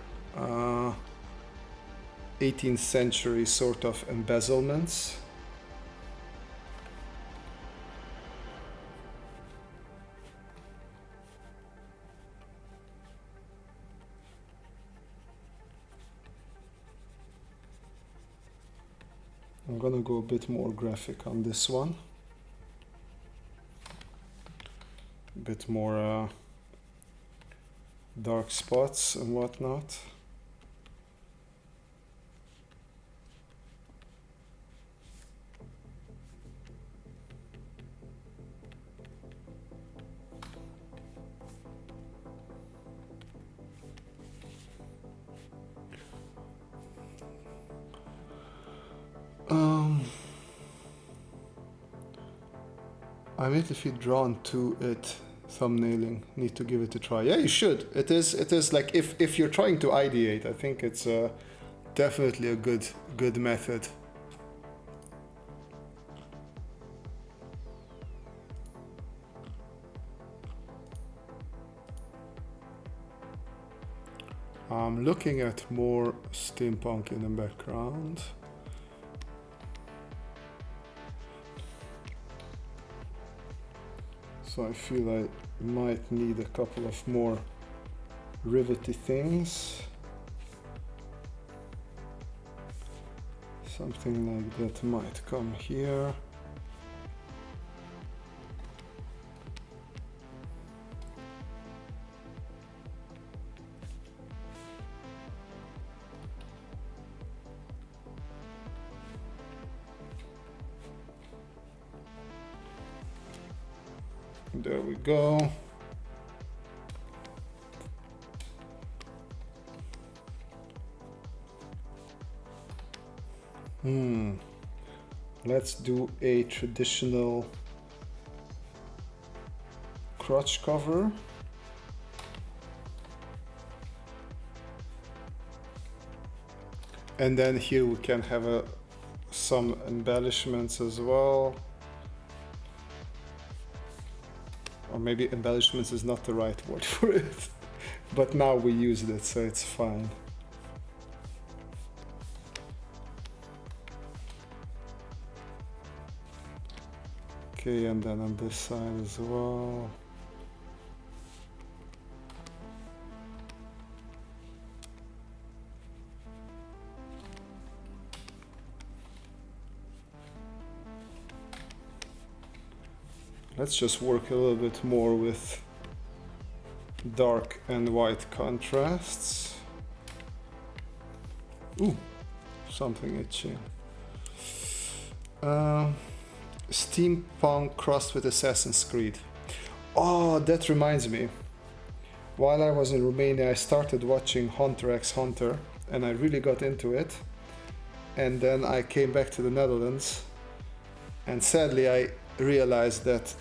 18th century sort of embezzlements. I'm gonna go a bit more graphic on this one. A bit more dark spots and whatnot. I'm a little drawn to it. Thumbnailing, need to give it a try. Yeah, you should. It is like if you're trying to ideate, I think it's definitely a good method. I'm looking at more steampunk in the background. So I feel I might need a couple of more rivety things. Something like that might come here. There we go. Let's do a traditional crotch cover. And then here we can have some embellishments as well. Or maybe embellishments is not the right word for it, but now we used it, so it's fine. Okay, and then on this side as well. Let's just work a little bit more with dark and white contrasts. Ooh, something itchy. Steampunk crossed with Assassin's Creed. Oh, that reminds me. While I was in Romania, I started watching Hunter x Hunter, and I really got into it. And then I came back to the Netherlands, and sadly I realized that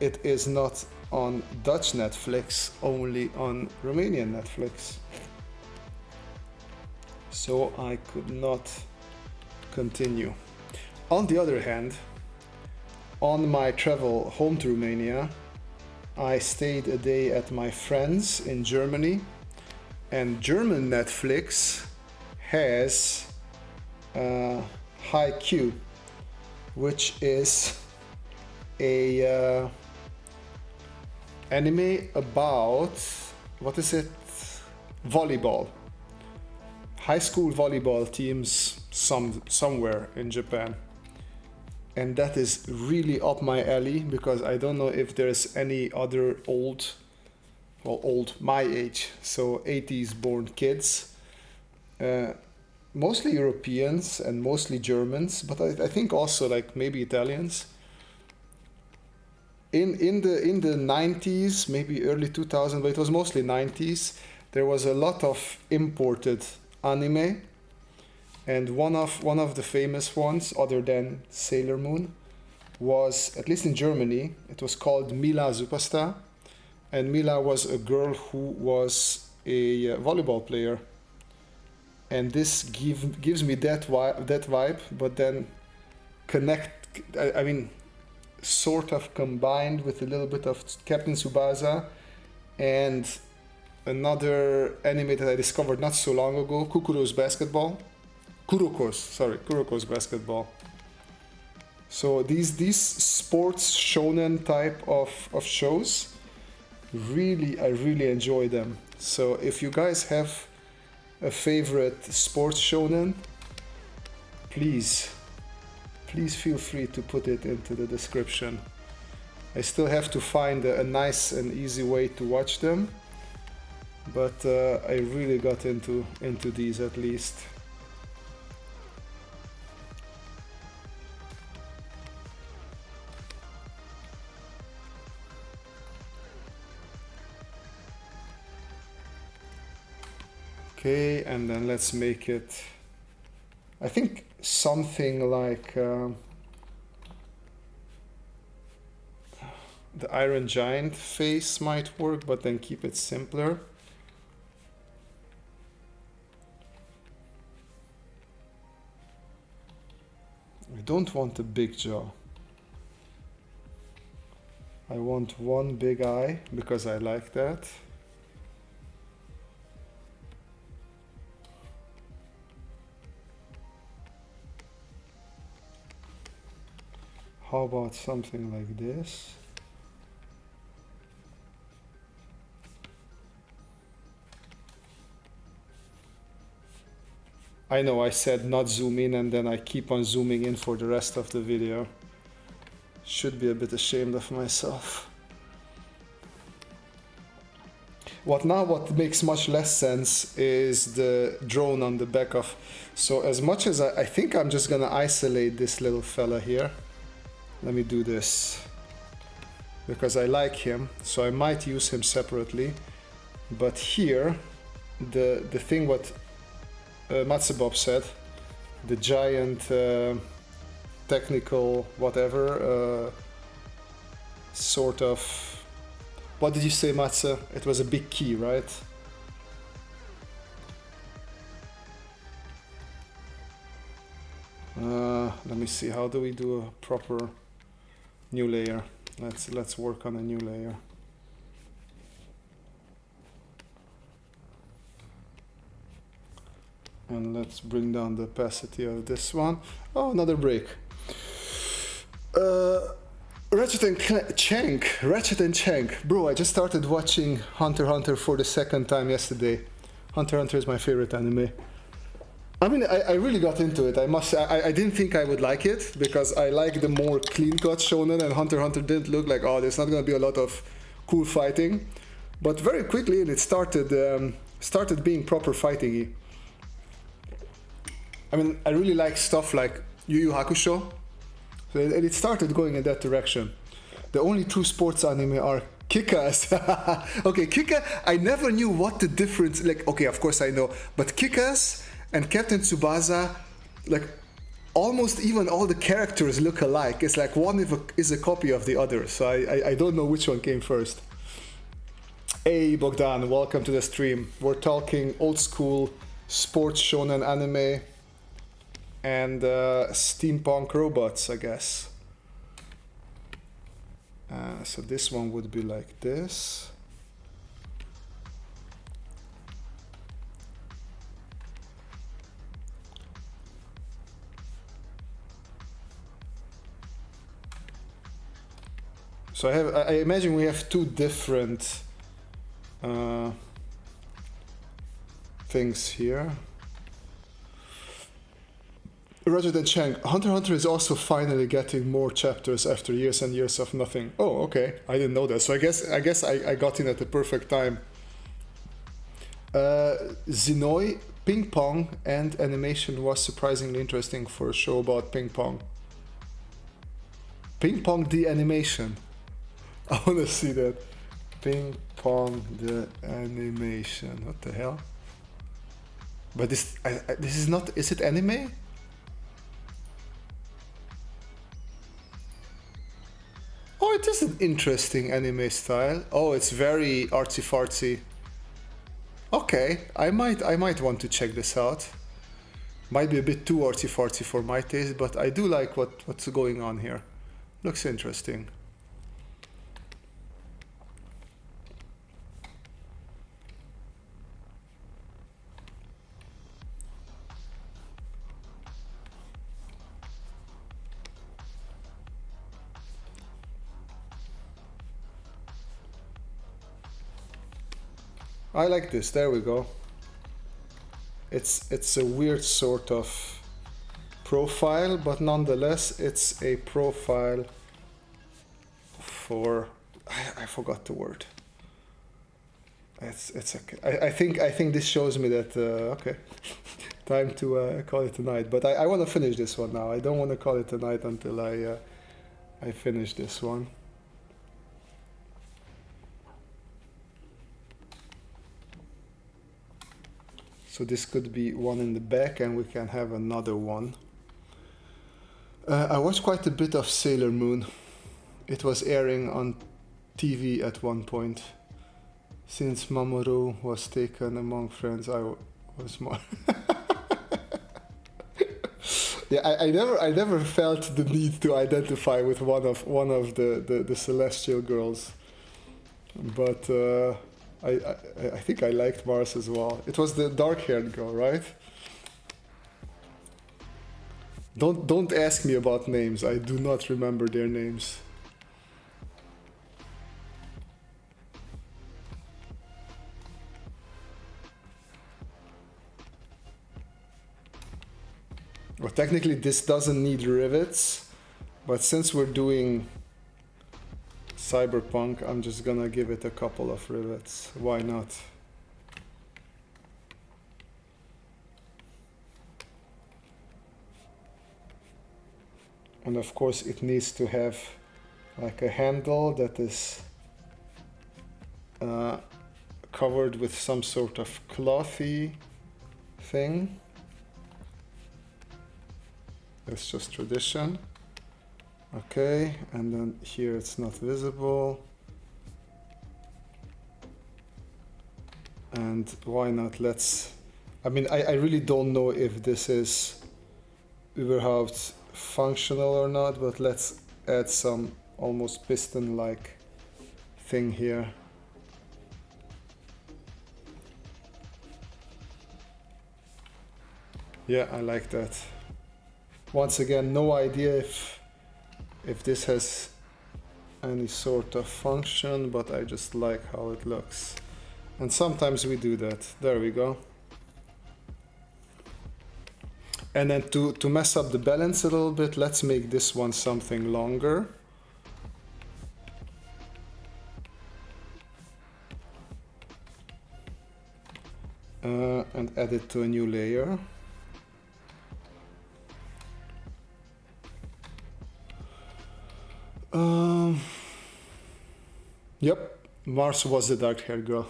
it is not on Dutch Netflix, only on Romanian Netflix. So I could not continue. On the other hand, on my travel home to Romania, I stayed a day at my friends in Germany, and German Netflix has HiQ, which is a anime about, what is it? Volleyball. High school volleyball teams somewhere in Japan. And that is really up my alley, because I don't know if there's any other old, my age, so 80s born kids, mostly Europeans and mostly Germans, but I think also like maybe Italians. In the 90s, maybe early 2000s, but it was mostly 90s, there was a lot of imported anime. And one of the famous ones, other than Sailor Moon, was, at least in Germany, it was called Mila Superstar. And Mila was a girl who was a volleyball player. And this gives me that vibe, but then I mean, sort of combined with a little bit of Captain Tsubasa and another anime that I discovered not so long ago, Kuroko's Basketball. So these sports shonen type of shows, I really enjoy them. So if you guys have a favorite sports shonen, please feel free to put it into the description. I still have to find a nice and easy way to watch them, but I really got into these at least. Okay, and then let's make it, I think something like the Iron Giant face might work, but then keep it simpler. I don't want a big jaw. I want one big eye because I like that. How about something like this? I know I said not zoom in, and then I keep on zooming in for the rest of the video. Should be a bit ashamed of myself. What makes much less sense is the drone on the back of. So as much as I think I'm just gonna isolate this little fella here. Let me do this, because I like him, so I might use him separately. But here, the thing what Matsebob said, the giant technical whatever sort of, what did you say, Matze? It was a big key, right? Let me see, how do we do a proper new layer? Let's work on a new layer. And let's bring down the opacity of this one. Oh, another break. Ratchet and Clank. Bro, I just started watching Hunter x Hunter for the second time yesterday. Hunter x Hunter is my favorite anime. I mean, I really got into it. I didn't think I would like it, because I like the more clean-cut shonen, and Hunter x Hunter didn't look like, oh, there's not going to be a lot of cool fighting. But very quickly, it started being proper fighting-y. I mean, I really like stuff like Yu Yu Hakusho. So it started going in that direction. The only true sports anime are Kick-Ass. Okay, Kick-Ass, I never knew what the difference, like, okay, of course I know, but Kick-Ass and Captain Tsubasa, like, almost even all the characters look alike. It's like one is a copy of the other, so I don't know which one came first. Hey Bogdan, welcome to the stream. We're talking old school sports shonen anime and steampunk robots, I guess. So this one would be like this. So I imagine we have two different things here. Roger than Chang, Hunter x Hunter is also finally getting more chapters after years and years of nothing. Oh, okay, I didn't know that. So I guess I got in at the perfect time. Zinoi, ping pong and animation was surprisingly interesting for a show about ping pong. Ping pong the animation. I want to see that. Ping pong the animation. What the hell? But this is not. Is it anime? Oh, it is an interesting anime style. Oh, it's very artsy fartsy. Okay, I might want to check this out. Might be a bit too artsy fartsy for my taste, but I do like what's going on here. Looks interesting. I like this. There we go. It's a weird sort of profile, but nonetheless, it's a profile for I forgot the word. It's okay. I think this shows me that okay, time to call it a night. But I want to finish this one now. I don't want to call it a night until I finish this one. So this could be one in the back and we can have another one. I watched quite a bit of Sailor Moon. It was airing on TV at one point. Since Mamoru was taken among friends, I was more... Yeah, I never felt the need to identify with one of the Celestial girls. But... I think I liked Mars as well. It was the dark-haired girl, right? Don't ask me about names. I do not remember their names. Well, technically this doesn't need rivets, but since we're doing Cyberpunk, I'm just gonna give it a couple of rivets. Why not? And of course it needs to have like a handle that is covered with some sort of clothy thing. That's just tradition. Okay, and then here it's not visible. And why not? I mean, I really don't know if this is überhaupt functional or not, but let's add some almost piston-like thing here. Yeah, I like that. Once again, no idea if this has any sort of function, but I just like how it looks. And sometimes we do that. There we go. And then to mess up the balance a little bit, let's make this one something longer. And add it to a new layer. Um, yep, Mars was the dark-haired girl.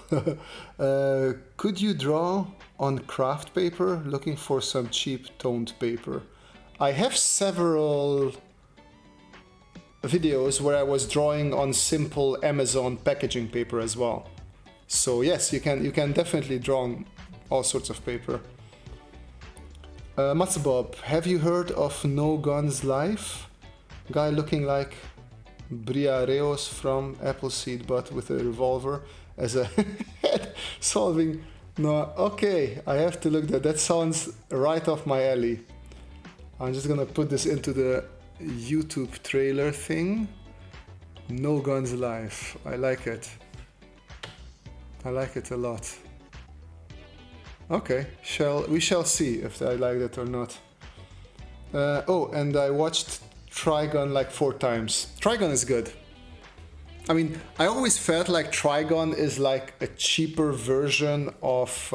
Could you draw on craft paper? Looking for some cheap toned paper. I have several videos where I was drawing on simple Amazon packaging paper as well. So yes, you can definitely draw on all sorts of paper. Matsubob, have you heard of No Guns Life? Guy looking like Briareos from Appleseed, but with a revolver as a head solving. No, okay, I have to look that sounds right off my alley. I'm just gonna put this into the YouTube trailer thing. No Guns Life. I like it. I like it a lot. Okay, we shall see if I like it or not. Oh, and I watched Trigon like 4 times. Trigon is good. I mean, I always felt like Trigon is like a cheaper version of...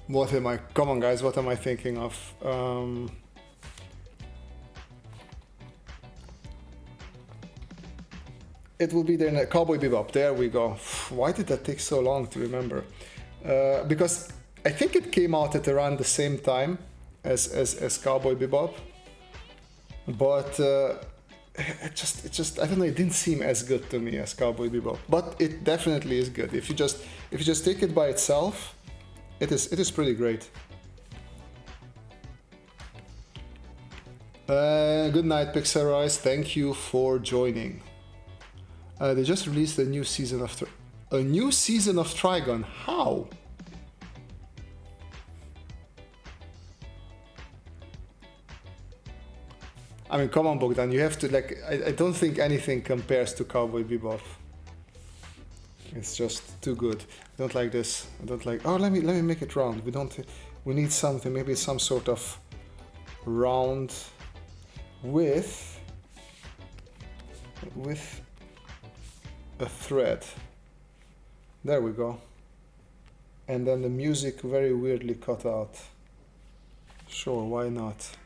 what am I... Come on guys, what am I thinking of? It will be there in Cowboy Bebop. There we go. Why did that take so long to remember? Because I think it came out at around the same time as Cowboy Bebop, but it just I don't know. It didn't seem as good to me as Cowboy Bebop, but it definitely is good. If you just take it by itself, it is pretty great. Good night, Pixaroids. Thank you for joining. They just released a new season of Trigon. How? I mean, come on, Bogdan. You have to like. I don't think anything compares to Cowboy Bebop. It's just too good. I don't like this. I don't like. Oh, let me make it round. We need something. Maybe some sort of round with a thread. There we go. And then the music very weirdly cut out. Sure, why not?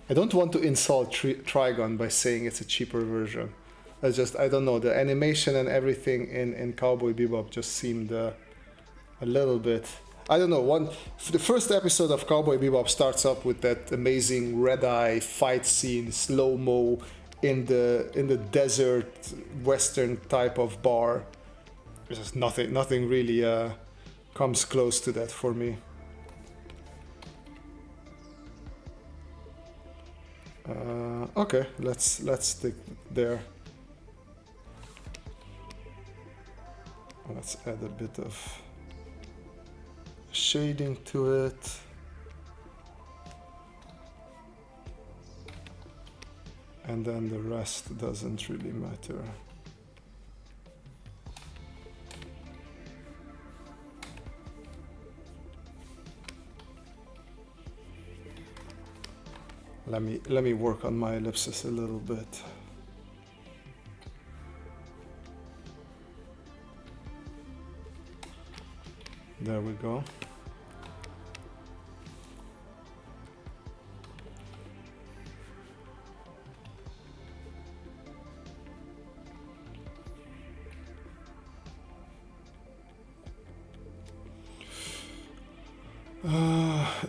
I don't want to insult Trigon by saying it's a cheaper version. I don't know, the animation and everything in Cowboy Bebop just seemed a little bit... I don't know, the first episode of Cowboy Bebop starts up with that amazing red-eye fight scene, slow-mo, in the desert, western type of bar. There's just nothing really comes close to that for me. Okay, let's stick there. Let's add a bit of shading to it. And then the rest doesn't really matter. Let me work on my ellipses a little bit. There we go.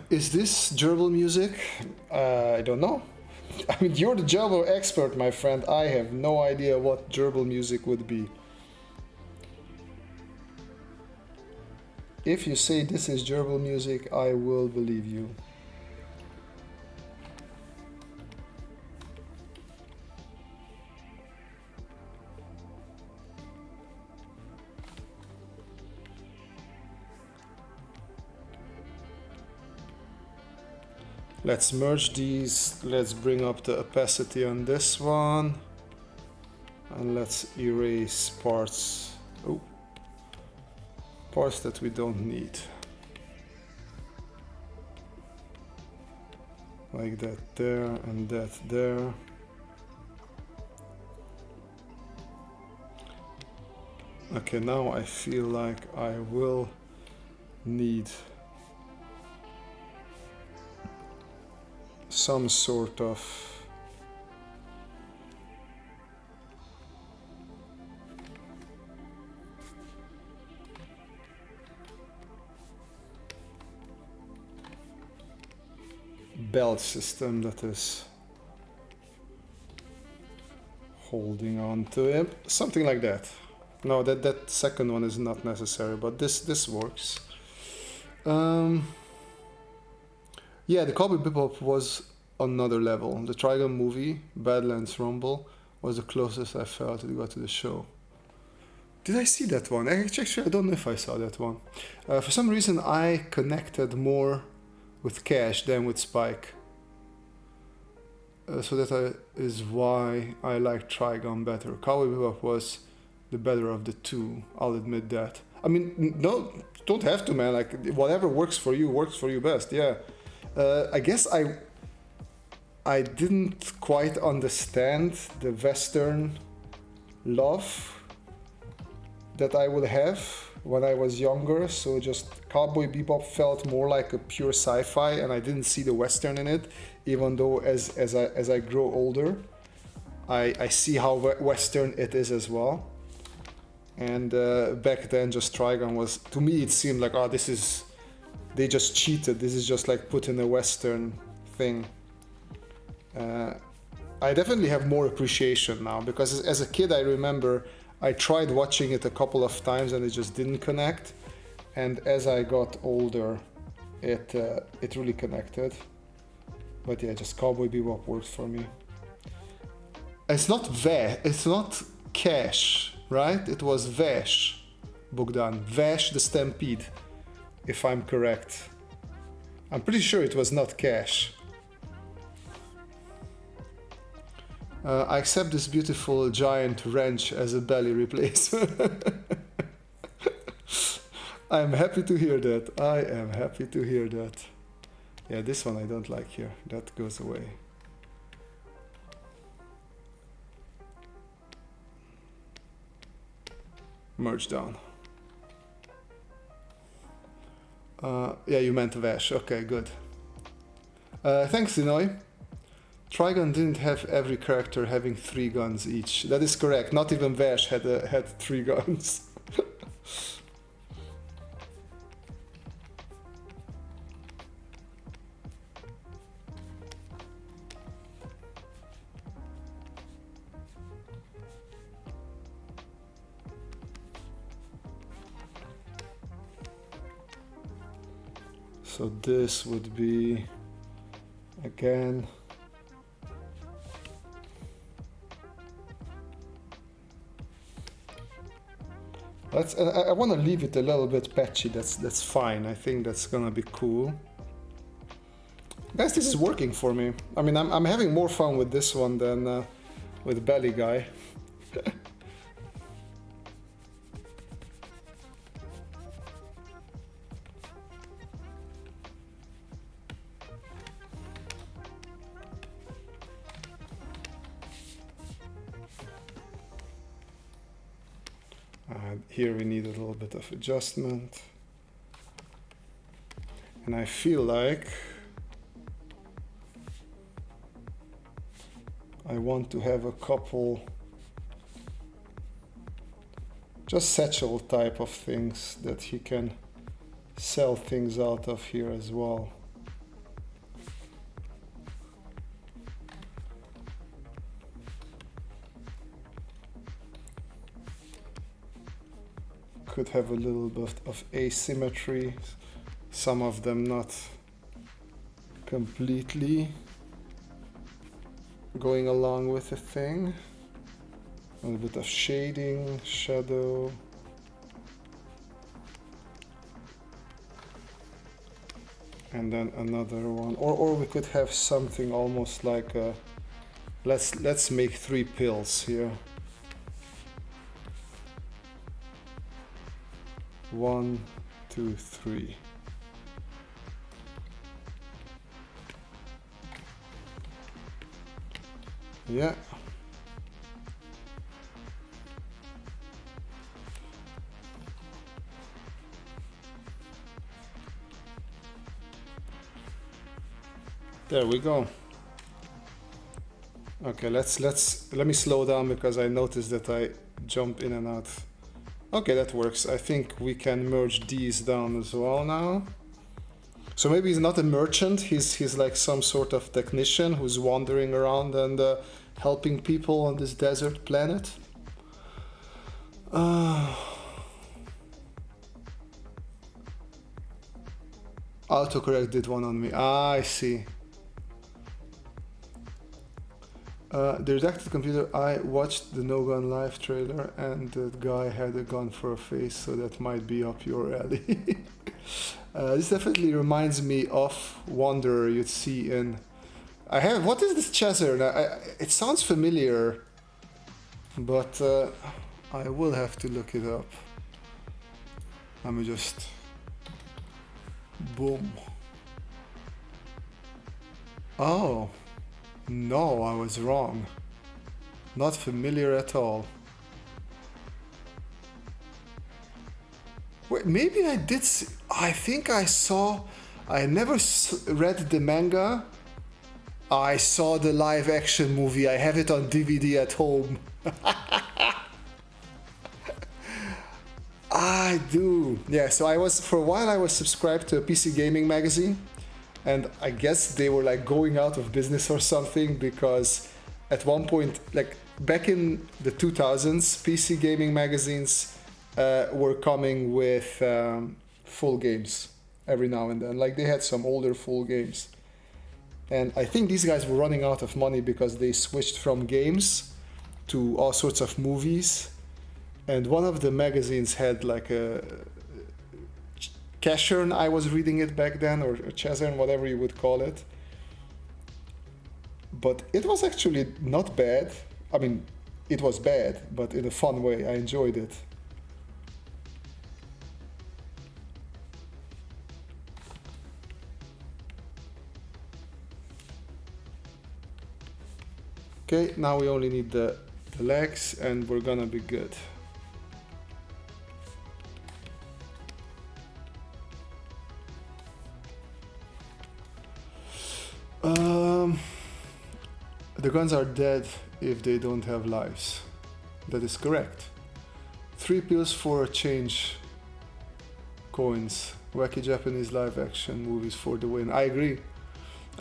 Is this gerbil music? I don't know. I mean, you're the gerbil expert, my friend. I have no idea what gerbil music would be. If you say this is gerbil music, I will believe you. Let's merge these. Let's bring up the opacity on this one. And let's erase parts. Oh. Parts that we don't need. Like that there and that there. Okay, now I feel like I will need some sort of belt system that is holding on to it, something like that. No, that second one is not necessary, but this works. Yeah, the Cowboy Bebop was another level. The Trigun movie, Badlands Rumble, was the closest I felt it got to the show. Did I see that one? Actually, I don't know if I saw that one. For some reason, I connected more with Cash than with Spike. So that is why I like Trigun better. Cowboy Bebop was the better of the two, I'll admit that. I mean, no, don't have to, man. Like, whatever works for you best, yeah. I guess I didn't quite understand the Western love that I would have when I was younger, so just Cowboy Bebop felt more like a pure sci-fi, and I didn't see the Western in it, even though as I grow older, I see how Western it is as well. And back then, just Trigun was, to me, it seemed like, oh, they just cheated. This is just like put in a Western thing. I definitely have more appreciation now, because as a kid, I remember I tried watching it a couple of times and it just didn't connect. And as I got older, it really connected. But yeah, just Cowboy Bebop works for me. It's not it's not Cash, right? It was Vash, Bogdan. Vash the Stampede, if I'm correct. I'm pretty sure it was not Cash. I accept this beautiful giant wrench as a belly replacement. I'm happy to hear that. I am happy to hear that. Yeah, this one I don't like here. That goes away. Merge down. Yeah, you meant Vash. Okay, good. Thanks, Dinoy. Trigun didn't have every character having 3 guns each. That is correct. Not even Vash had 3 guns. So this would be, again, I want to leave it a little bit patchy. That's fine. I think that's gonna be cool. Guys, this is working for me. I mean, I'm having more fun with this one than with Belly Guy. Here we need a little bit of adjustment. And I feel like I want to have a couple just satchel type of things that he can sell things out of here as well. Could have a little bit of asymmetry, some of them not completely going along with the thing. A little bit of shading, shadow. And then another one, or we could have something almost like a, let's make 3 pills here. 1, 2, 3. Yeah. There we go. Okay, let me slow down because I noticed that I jump in and out. Okay, that works. I think we can merge these down as well now. So maybe he's not a merchant, he's like some sort of technician who's wandering around and helping people on this desert planet. Autocorrect did one on me. Ah, I see. The redacted computer, I watched the No Gun Live trailer and the guy had a gun for a face, so that might be up your alley. This definitely reminds me of Wanderer you'd see in... what is this Chaser? It sounds familiar, but I will have to look it up. Let me just... Boom. Oh. No, I was wrong. Not familiar at all. Wait, maybe I did see, I think I saw... I never read the manga. I saw the live action movie. I have it on DVD at home. I do. Yeah, so for a while I was subscribed to a PC gaming magazine. And I guess they were like going out of business or something, because at one point, like back in the 2000s, PC gaming magazines were coming with full games every now and then. Like they had some older full games. And I think these guys were running out of money because they switched from games to all sorts of movies. And one of the magazines had like a Cashern, I was reading it back then, or Chazern, whatever you would call it. But it was actually not bad. I mean, it was bad, but in a fun way. I enjoyed it. Okay, now we only need the legs and we're gonna be good. The guns are dead if they don't have lives. That is correct. 3 pills for a change. Coins. Wacky Japanese live action movies for the win. I agree.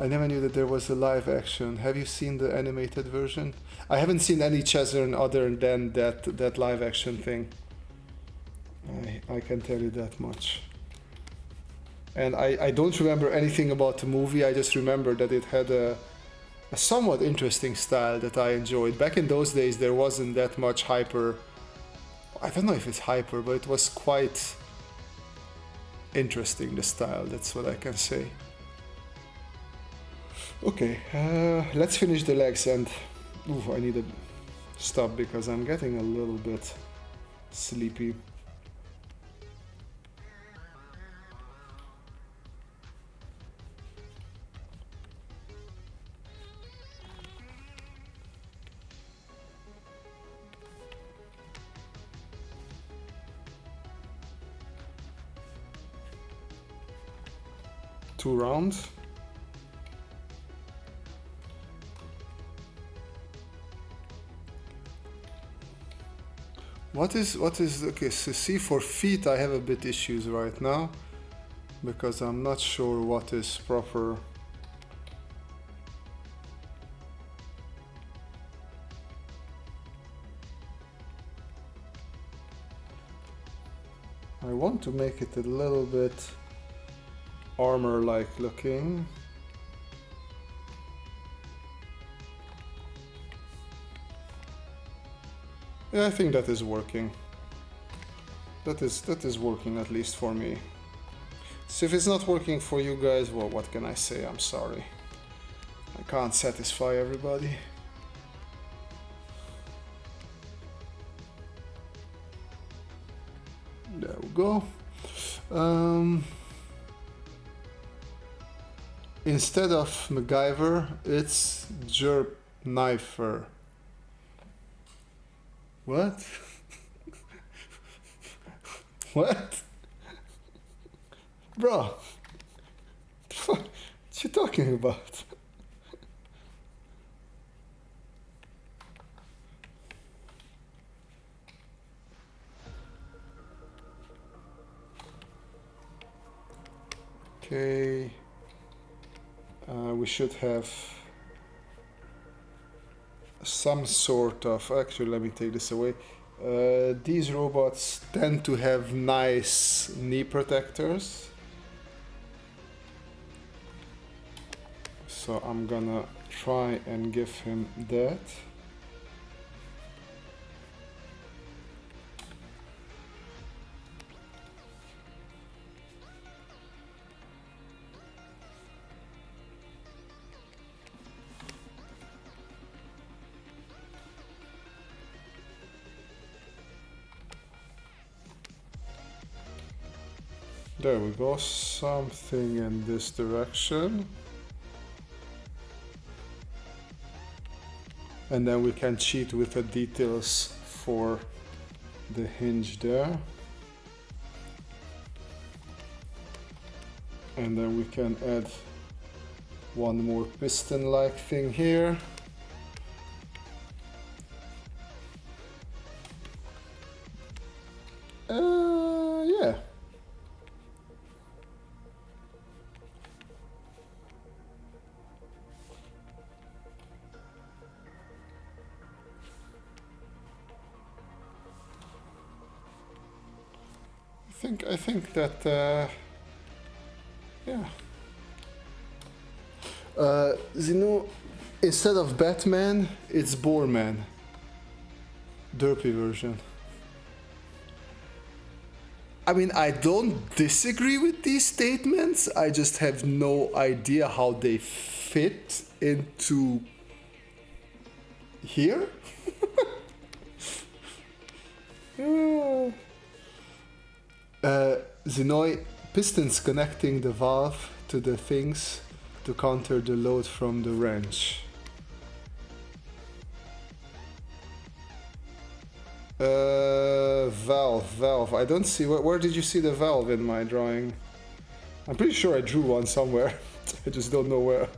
I never knew that there was a live action. Have you seen the animated version? I haven't seen any Chazern other than that live action thing. I can tell you that much. And I don't remember anything about the movie. I just remember that it had a somewhat interesting style that I enjoyed. Back in those days, there wasn't that much hyper. I don't know if it's hyper, but it was quite interesting, the style. That's what I can say. Okay, let's finish the legs and... Ooh, I need to stop because I'm getting a little bit sleepy. Two rounds. What is okay, so see, for feet I have a bit issues right now because I'm not sure what is proper. I want to make it a little bit armor-like looking. Yeah, I think that is working. That is working, at least for me. So if it's not working for you guys, well, what can I say? I'm sorry. I can't satisfy everybody. There we go. Instead of MacGyver, it's Jerp Knifer. What? What? Bro, what you talking about? Okay. We should have some sort of, actually let me take this away. These robots tend to have nice knee protectors. So I'm gonna try and give him that. There we go, something in this direction. And then we can cheat with the details for the hinge there. And then we can add one more piston-like thing here. Yeah. I think that yeah. Zeno, instead of Batman, it's Boreman. Derpy version. I mean, I don't disagree with these statements. I just have no idea how they fit into here. Zenoi, pistons connecting the valve to the things to counter the load from the wrench. Valve. I don't see, where did you see the valve in my drawing? I'm pretty sure I drew one somewhere. I just don't know where.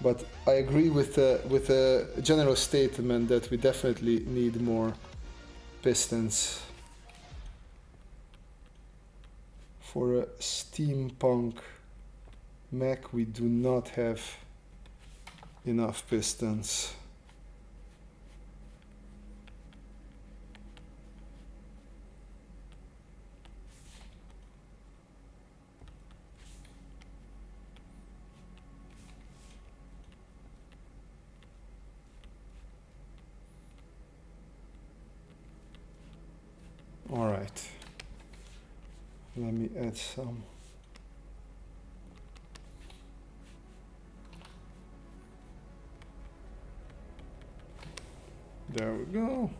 But I agree with the general statement that we definitely need more pistons for a steampunk mech. We do not have enough pistons. All right, let me add some. There we go.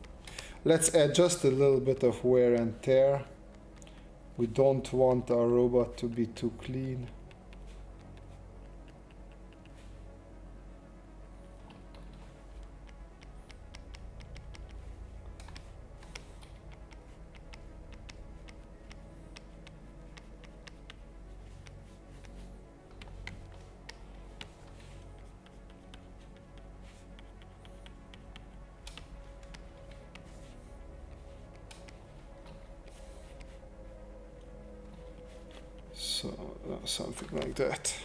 Let's add just a little bit of wear and tear. We don't want our robot to be too clean. Something like that.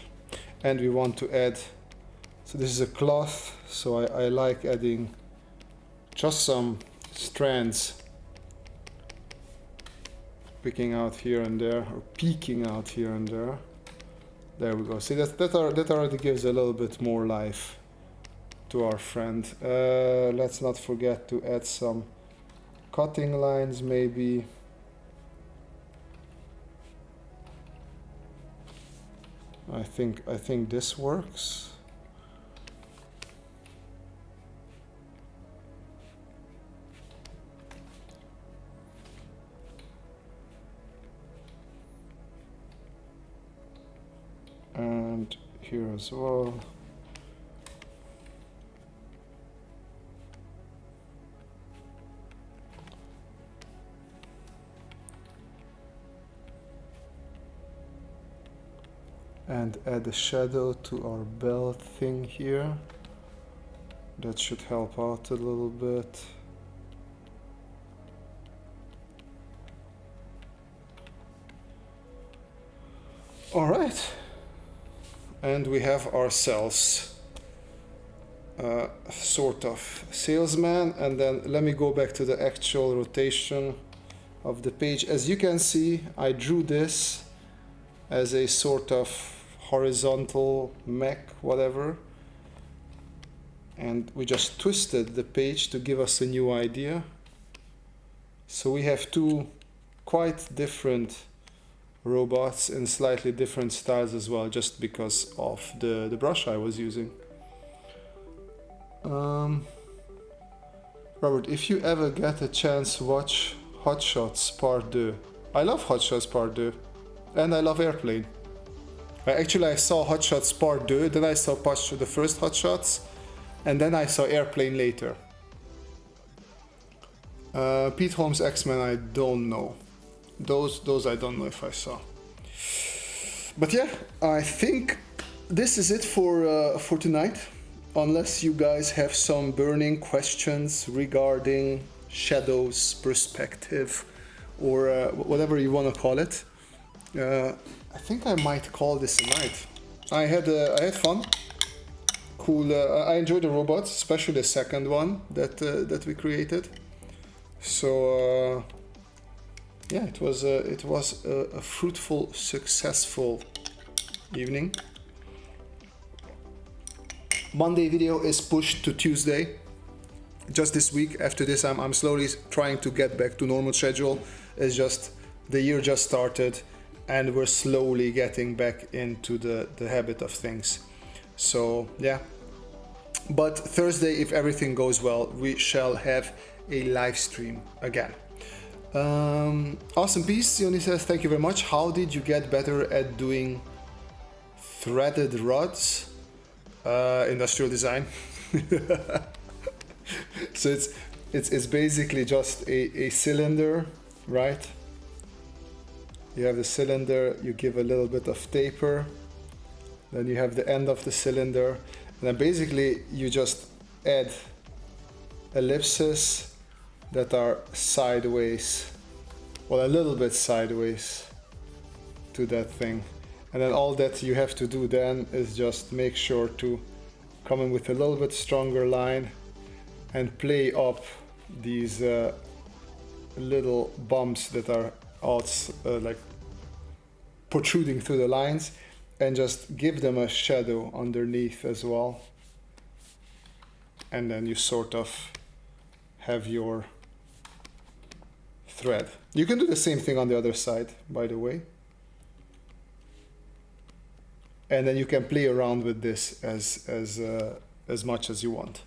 And we want to add, so this is a cloth, so I like adding just some strands picking out here and there, or peeking out here and there. There we go. See, that already gives a little bit more life to our friend. Let's not forget to add some cutting lines maybe. I think this works. And here as well. And add a shadow to our belt thing here. That should help out a little bit. All right, and we have ourselves sort of salesman. And then let me go back to the actual rotation of the page. As you can see, I drew this as a sort of horizontal mech, whatever, and we just twisted the page to give us a new idea. So we have two quite different robots in slightly different styles as well, just because of the brush I was using. Robert, if you ever get a chance, watch Hot Shots Part 2. I love Hot Shots Part 2, and I love Airplane. I saw Hot Shots Part 2, then I saw the first Hot Shots, and then I saw Airplane later. Pete Holmes' X-Men, I don't know. Those I don't know if I saw. But yeah, I think this is it for tonight. Unless you guys have some burning questions regarding shadows, perspective, or whatever you want to call it. I think I might call this a night. I had fun. Cool. I enjoyed the robots, especially the second one that we created. So yeah, it was a fruitful, successful evening. Monday video is pushed to Tuesday. Just this week. After this, I'm slowly trying to get back to normal schedule. It's just the year just started, and we're slowly getting back into the habit of things. So yeah. But Thursday, if everything goes well, we shall have a live stream again. Awesome piece. Yoni says, thank you very much. How did you get better at doing threaded rods? Industrial design. So it's basically just a cylinder, right? You have the cylinder, you give a little bit of taper, then you have the end of the cylinder, and then basically you just add ellipses that are sideways, well, a little bit sideways to that thing. And then all that you have to do then is just make sure to come in with a little bit stronger line and play up these little bumps that are like protruding through the lines, and just give them a shadow underneath as well. And then you sort of have your thread. You can do the same thing on the other side, by the way. And then you can play around with this as much as you want.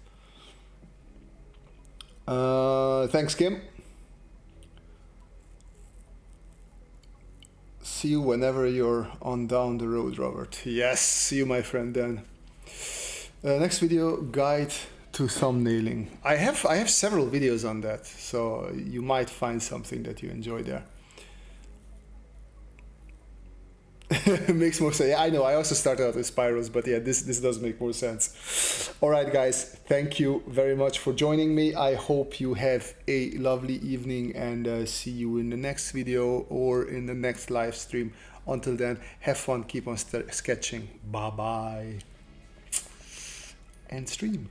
Thanks, Kim. See you whenever you're on down the road, Robert. Yes, see you, my friend, then. Next video, guide to thumbnailing. I have several videos on that, so you might find something that you enjoy there. Makes more sense. Yeah, I know. I also started out with spirals, but yeah, this does make more sense. All right, guys. Thank you very much for joining me. I hope you have a lovely evening, and see you in the next video or in the next live stream. Until then, have fun. Keep on sketching. Bye bye. And stream.